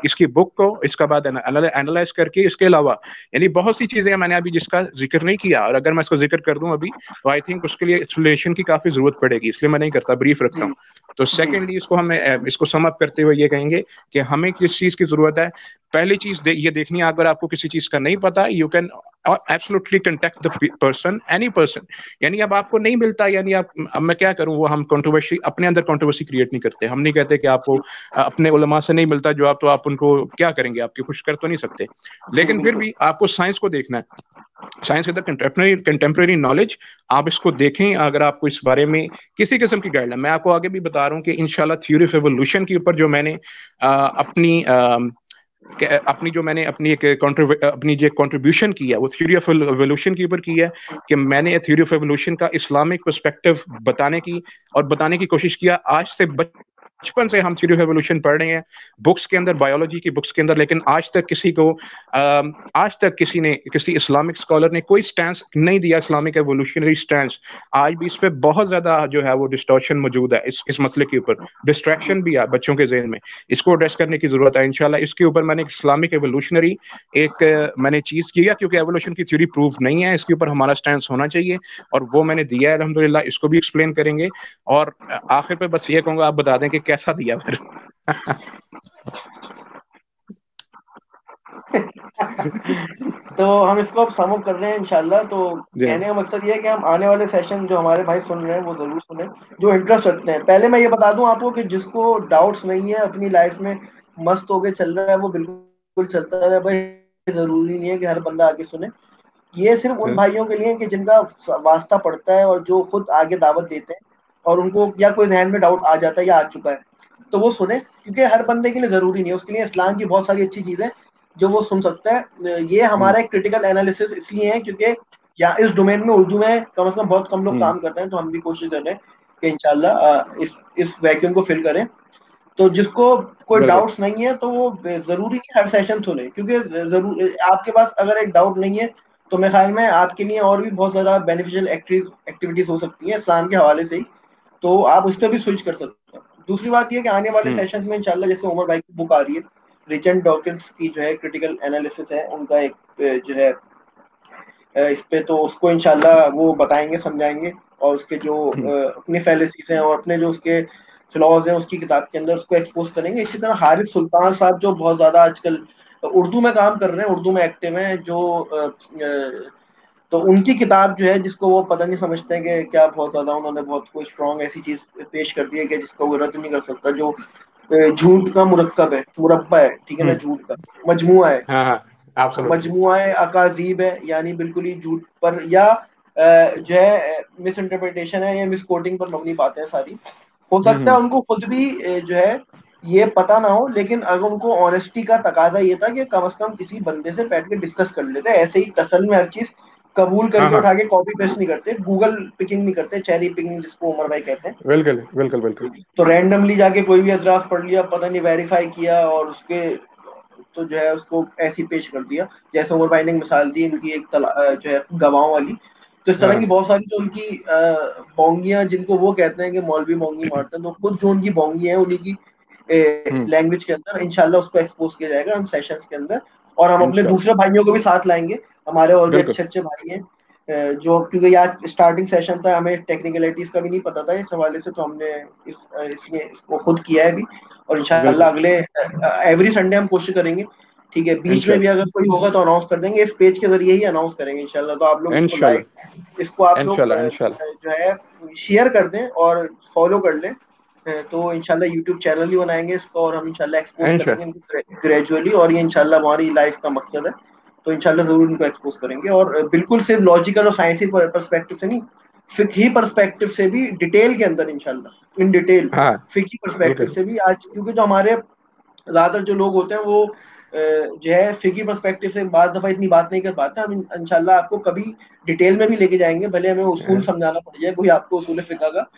इसकी बुक को इसका बाद एनालाइज करके, इसके अलावा यानी बहुत सी चीजें मैंने अभी जिसका जिक्र नहीं किया, और अगर मैं इसको जिक्र कर दूं अभी तो आई थिंक उसके लिए एक्सप्लेनेशन की काफी जरूरत पड़ेगी, इसलिए मैं नहीं करता, ब्रीफ रखता जी हूँ। तो जी सेकेंडली इसको हमें इसको सम अप करते हुए ये कहेंगे कि हमें किस चीज की जरूरत है। पहली चीज ये देखनी है, अगर आपको किसी चीज का नहीं पता, you can absolutely contact the person, any person. यानी अब आपको नहीं मिलता, यानी आप, अब मैं क्या करूं, वो हम कंट्रोवर्सी अपने अंदर कंट्रोवर्सी क्रिएट नहीं करते, हम नहीं कहते कि आपको जी अपने उलमा से नहीं मिलता जो आप, तो आप उनको क्या करेंगे, आपकी खुश कर तो नहीं सकते। जी लेकिन फिर बिल्कुल भी आपको साइंस को देखना है, साइंस के अंदर कंटेम्प्रेरी नॉलेज, आप इसको देखें। अगर आपको इस बारे में किसी किस्म की गाइडलाइन, मैं आपको आगे भी बता रहा हूँ कि इंशाल्लाह थ्योरी ऑफ एवोल्यूशन के ऊपर जो मैंने अपनी अपनी जो मैंने अपनी जो कंट्रीब्यूशन की है वो थ्योरी ऑफ एवोल्यूशन के ऊपर की है, कि मैंने थ्योरी ऑफ एवोल्यूशन का इस्लामिक पर्सपेक्टिव बताने की कोशिश किया। आज से बचपन से हम थ्योरी ऑफ एवोल्यूशन पढ़ रहे हैं बुक्स के अंदर, बायोलॉजी की बुक्स के अंदर, लेकिन आज तक किसी इस्लामिक स्कॉलर ने कोई स्टैंस नहीं दिया, इस्लामिक एवोल्यूशनरी स्टैंस। आज भी इस पे बहुत ज्यादा जो है वो डिस्टॉर्शन मौजूद है इस मसले के ऊपर, डिस्ट्रैक्शन भी है बच्चों के जहन में। इसको एड्रेस करने की जरूरत है इंशाल्लाह। इसके ऊपर मैंने इस्लामिक एवोल्यूशनरी मैंने चीज किया, क्योंकि एवोल्यूशन की थ्योरी प्रूफ नहीं है, इसके ऊपर हमारा स्टैंस होना चाहिए, और वो मैंने दिया है अल्हम्दुलिल्लाह। इसको भी एक्सप्लेन करेंगे, और आखिर पे बस ये कहूंगा, आप बता दें कि कैसा दिया फिर। तो हम इसको अब सम अप कर रहे हैं इंशाल्लाह। तो जी कहने का मकसद ये है कि हम आने वाले सेशन जो हमारे भाई सुन रहे हैं वो जरूर सुने, जो इंटरेस्ट रखते हैं। पहले मैं ये बता दूं आपको कि जिसको डाउट्स नहीं है, अपनी लाइफ में मस्त होके चल रहा है, वो बिल्कुल चलता है भाई। जरूरी नहीं है कि हर बंदा आगे सुने। ये सिर्फ उन भाइयों के लिए है कि जिनका वास्ता पड़ता है और जो खुद आगे दावत देते हैं, और उनको या कोई जहन में डाउट आ जाता है या आ चुका है, तो वो सुने। क्योंकि हर बंदे के लिए जरूरी नहीं है, उसके लिए इस्लाम की बहुत सारी अच्छी चीजें जो वो सुन सकता है। ये हमारा एक क्रिटिकल एनालिसिस इसलिए है क्योंकि या इस डोमेन में उर्दू में कम से कम बहुत कम लोग काम कर रहे हैं, तो हम भी कोशिश कर रहे हैं कि इंशाल्लाह इस वैक्यूम को फिल करें। तो जिसको कोई बिल्कुल। डाउट्स नहीं है तो वो जरूरी नहीं हर सेशन सुने, क्योंकि जरूर आपके पास अगर एक डाउट नहीं है तो मेरे ख्याल में आपके लिए और भी बहुत ज़्यादा बेनिफिशियल एक्टिविटीज हो सकती हैं इस्लाम के हवाले से ही, तो आप उस पर भी स्विच कर सकते हैं। दूसरी बात यह कि आने वाले सेशंस में इंशाल्लाह, जैसे उमर भाई की बुक आ रही है रिचर्ड डॉकिंस की, जो है क्रिटिकल एनालिसिस है उनका एक, जो है इस पे, तो उसको इंशाल्लाह वो बताएंगे, समझाएंगे, और उसके जो अपने फैलेसीज हैं और अपने जो उसके फ्लॉज हैं उसकी किताब के अंदर उसको एक्सपोज करेंगे। इसी तरह हारिस सुल्तान साहब जो बहुत ज्यादा आजकल उर्दू में काम कर रहे हैं, उर्दू में एक्टिव हैं, जो तो उनकी किताब जो है, जिसको वो पता नहीं समझते हैं कि क्या बहुत ज्यादा उन्होंने बहुत कोई स्ट्रॉन्ग ऐसी चीज पेश कर दी है कि जिसको वो रद्द नहीं कर सकता, जो झूठ का मुरक्कब है, मुरब्बा है, ठीक है ना, झूठ का मजमुआ है, हाँ हाँ, एब्सोल्युटली। मजमुआ अकाजीब है, यानी बिल्कुल ही झूठ पर या जो है मिस इंटरप्रिटेशन है या मिस कोटिंग पर मबनी बातें हैं सारी। हो सकता है उनको खुद भी जो है ये पता ना हो, लेकिन अगर उनको ऑनेस्टी का तकाजा ये था कि कम से कम किसी बंदे से बैठ के डिस्कस कर लेते, ऐसे ही टसल में हर चीज कबूल हाँ करके हाँ, उठा के कॉपी पेस्ट नहीं करते, गूगल पिकिंग नहीं करते, चेरी पिकिंग जिसको उमर भाई कहते हैं। बिल्कुल बिल्कुल बिल्कुल। तो रैंडमली जाके कोई भी एड्रेस पढ़ लिया, पता नहीं वेरीफाई किया, और उसके तो जो है उसको ऐसी पेश कर दिया। जैसे उमर भाई ने मिसाल दी इनकी एक जो है गवाहों वाली। तो इस तरह हाँ की बहुत सारी जो उनकी बोंगियां, जिनको वो कहते हैं कि मौलवी बोंगी मारते हैं, तो खुद जो उनकी बोंगी है उन्हीं की लैंग्वेज के अंदर इंशाल्लाह उसको एक्सपोज किया जाएगा उन सेशंस के अंदर। और हम अपने इंशाल्लाह। दूसरे भाइयों को भी साथ लाएंगे, हमारे और भी बिल्कुल अच्छे अच्छे भाई हैं, जो, क्योंकि यार स्टार्टिंग सेशन था, हमें टेक्निकलिटीज का भी नहीं पता था इस हवाले से, तो हमने इसलिए इसको खुद किया है भी। और इंशाल्लाह बिल्कुल। अगले एवरी संडे हम कोशिश करेंगे, ठीक है, बीच में भी इंशाल्लाह अगर कोई होगा तो अनाउंस कर देंगे, इस पेज के जरिए ही अनाउंस करेंगे इंशाल्लाह। तो आप लोग इसको लाइक, इंशाल्लाह इसको आप लोग इंशाल्लाह इंशाल्लाह जो है शेयर कर दें और फॉलो कर लें। तो इंशाल्लाह यूट्यूब चैनल भी बनाएंगे इसको, और हम इंशाल्लाह एक्सपोज करेंगे इंशाल्लाह इनको ग्रेजुअली, और ये इंशाल्लाह हमारी लाइफ का मकसद है। तो इंशाल्लाह जरूर इनको एक्सपोज करेंगे, और बिल्कुल सिर्फ लॉजिकल और साइंसी पर्सपेक्टिव से नहीं, फिकही पर्सपेक्टिव से भी, डिटेल के अंदर इंशाल्लाह, इन डिटेल हाँ फिकही पर्सपेक्टिव बिल्कुल। से भी। आज क्योंकि जो हमारे ज्यादातर जो लोग होते हैं वो जो है फिकी पर्सपेक्टिव से बात दफा इतनी बात नहीं कर पाते। हम इंशाल्लाह आपको कभी डिटेल में भी लेके जाएंगे, भले हमें उसूल समझाना पड़ जाए, कोई आपको उसूल फिका का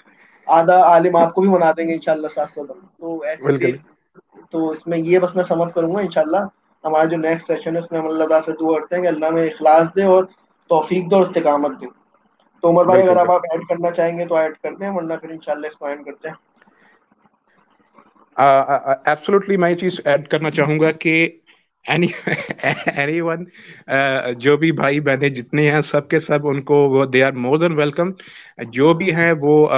आधा आलिम आपको भी बना देंगे इंशाल्लाह साथ साथ हम, तो ऐसे भी। बिल्कुल तो इसमें ये बस मैं समझ करूंगा इंशाल्लाह। हमारा जो नेक्स्ट सेशन है उसमें हम अल्लाह ताला से दुआ करते हैं कि अल्लाह में इखलास दे और तौफीक दे और इस्तिकामत दे। तो उमर भाई बिल्कुल अगर अब बिल्कुल। आप ऐड करना चाहेंगे तो ऐड करते हैं, वरना फिर इंशाल्लाह इसको एंड करते हैं। एब्सोल्युटली मैं ये चीज ऐड करना चाहूंगा कि एनी एनीवन जो भी भाई बहने जितने हैं सब के सब, उनको वो they are more than welcome. जो भी हैं वो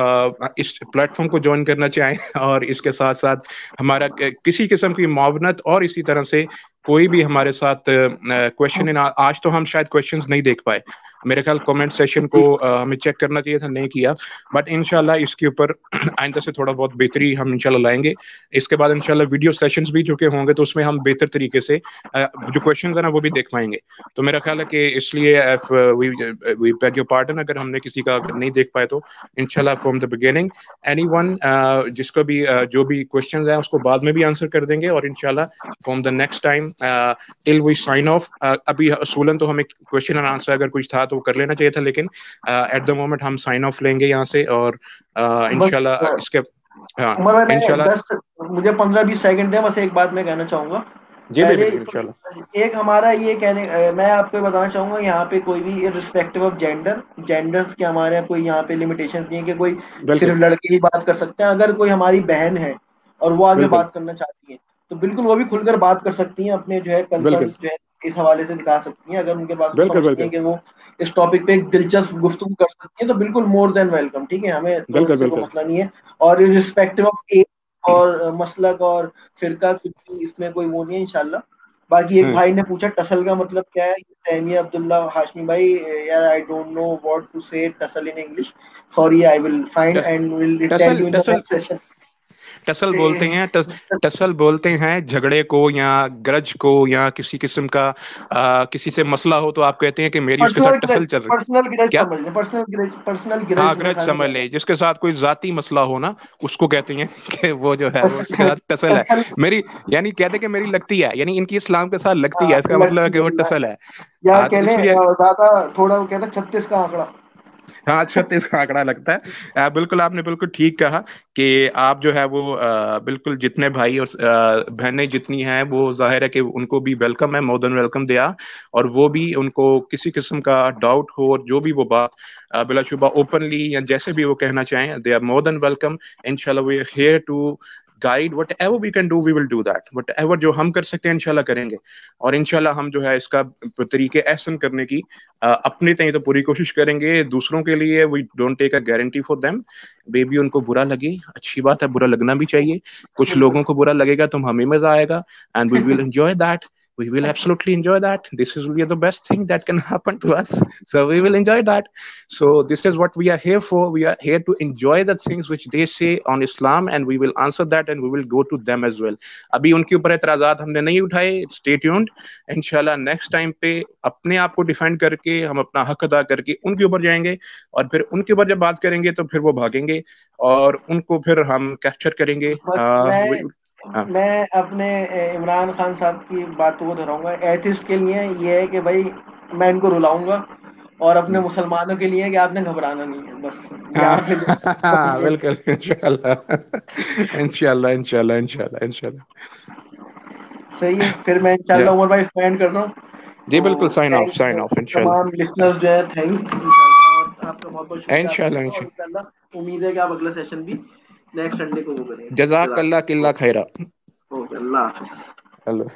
इस प्लेटफॉर्म को ज्वाइन करना चाहें, और इसके साथ साथ हमारा किसी किस्म की मुआवनत, और इसी तरह से कोई भी हमारे साथ क्वेश्चन इन, आज तो हम शायद क्वेश्चंस नहीं देख पाए, मेरे ख्याल कमेंट सेशन को हमें चेक करना चाहिए था, नहीं किया। बट इंशाल्लाह इसके ऊपर आइंदा से थोड़ा बहुत बेहतरी हम इंशाल्लाह लाएंगे। इसके बाद इंशाल्लाह वीडियो सेशंस भी जो के होंगे तो उसमें हम बेहतर तरीके से जो क्वेश्चंस है ना वो भी देख पाएंगे। तो मेरा ख्याल है कि इसलिए वी बेग योर पार्डन अगर हमने किसी का अगर नहीं देख पाए तो इंशाल्लाह फ्रॉम द बिगिनिंग एनीवन जिसका भी जो भी क्वेश्चंस है उसको बाद में भी आंसर कर देंगे। और इंशाल्लाह from the next time till we sign off, अभी असूलन तो हमें क्वेश्चन एंड आंसर अगर कुछ था तो कर लेना चाहिए था, लेकिन एट द मोमेंट हम साइन ऑफ लेंगे यहाँ से। और बस इंशाल्लाह इसके हाँ उमर भाई, मैं इंशाल्लाह। 10 मुझे 15-20 सेकंड दे, बस एक बात मैं कहना चाहूंगा। जी पहले बिल्कुल तो इंशाल्लाह। एक हमारा ये कहने, मैं आपको ये बताना चाहूंगा, यहाँ पे कोई भी इर्रिस्पेक्टिव ऑफ जेंडर्स के हमारे यहाँ कोई यहाँ पे लिमिटेशन नहीं है कि कोई बिल्कुल सिर्फ लड़के ही बात कर सकते हैं। अगर कोई हमारी बहन है और वो आगे बिल्कुल बात करना चाहती है तो बिल्कुल वो भी खुलकर बात कर सकती हैं, अपने जो है कंसर्न बिल्कुल जो है इस हवाले से दिखा सकती हैं। अगर उनके पास वो बिल्कुल समझती हैं बिल्कुल कि वो इस टॉपिक पे एक दिलचस्प गुफ्तगू कर सकती हैं तो बिल्कुल मोर देन वेलकम, ठीक है, हमें तो बिल्कुल इससे कोई बिल्कुल मसला नहीं है। और रिस्पेक्टिव ऑफ एज और मसलक और फिरका कुछ भी इसमें कोई वो नहीं है इंशाल्लाह। बाकी एक हम्म। भाई ने पूछा टसल का मतलब क्या है, तैमिया अब्दुल्ला हाशमी भाई, यार I don't know what to say टसल in English, sorry, I will find ट- एंड विल टेल टसल यू इन द टसल नेक्स्ट सेशन। टसल बोलते हैं टसल बोलते हैं झगड़े को या ग्रज को या किसी किस्म का किसी से मसला हो तो आप कहते हैं कि मेरी उसके साथ टसल चल रही। पर्सनल ग्रज क्या? समझ लें, पर्सनल हाँ, ग्रज मेरे ग्रज ख्याल में समझ कह रहे ले, जिसके साथ कोई जाती मसला हो ना उसको कहते हैं कि वो जो है वो उसके हैं। साथ टसल है टसल, मेरी। यानी कहते हैं कि मेरी लगती है, यानी इनकी इस्लाम के साथ लगती है, हाँ, इसका मतलब है लगती कि वो है, टसल है। या हाँ तो कह लें इसलिए ज्यादा थोड़ा वो कहता है 36 का आंकड़ा। हाँ 36 का आंकड़ा लगता है। बिल्कुल आपने बिल्कुल ठीक कहा कि आप जो है वो बिल्कुल जितने भाई और बहनें जितनी हैं वो जाहिर है कि उनको भी वेलकम है, मोर देन वेलकम दिया। और वो भी उनको किसी किस्म का डाउट हो और जो भी वो बात बिलाशुबा ओपनली या जैसे भी वो कहना चाहें, they are more than welcome. इंशाल्लाह we are here to guide whatever we can do, we will do that, whatever जो हम कर सकते हैं इंशाल्लाह करेंगे। और इंशाल्लाह हम जो है इसका तरीके एहसन करने की अपने तय तो पूरी कोशिश करेंगे। दूसरों के लिए we don't take a guarantee for them, बेबी उनको बुरा लगे अच्छी बात है, बुरा लगना भी चाहिए। कुछ बिल्कुल। लोगों को बुरा लगेगा तो हमें मजा आएगा and we will enjoy that, we will absolutely enjoy that. This is really the best thing that can happen to us, so we will enjoy that. So this is what we are here for. We are here to enjoy the things which they say on Islam and we will answer that and we will go to them as well. अभी उनके ऊपर एतराजात हमने नहीं उठाए, stay tuned. इंशाल्लाह next time पे अपने आप को डिफेंड करके हम अपना हक अदा करके उनके ऊपर जाएंगे। और फिर उनके ऊपर जब बात करेंगे तो फिर वो भागेंगे और उनको फिर हम कैप्चर करेंगे। बस हाँ मैं अपने इमरान खान साहब की बातों को दोहराऊंगा। एथिस्ट के लिए ये है कि भाई मैं इनको रुलाऊंगा, और अपने मुसलमानों के लिए कि आपने घबराना नहीं है, बस यहाँ पे हाँ बिल्कुल इंशाल्लाह इंशाल्लाह इंशाल्लाह इंशाल्लाह इंशाल्लाह। सही है। फिर मैं या इंशाल्लाह उमर भाई स्पेंड कर रहा हूँ। जी तो बिल्कुल थैंक्स साइन ऑफ तमाम इंशाल्लाह। लिसनर्स जो है, थैंक्स इंशाल्लाह, और आपका बहुत बहुत शुक्रिया आपने इंशाल्लाह सुना। और इंशाल्लाह इंशाल्लाह उम्मीद है कि आप अगला सेशन भी नेक्स्ट संडे को वो करेंगे। जज़ाकल्ला जज़ाकल्लाह। किल्ला खैरा। ओके, अल्लाह हाफिज। अल्लाह।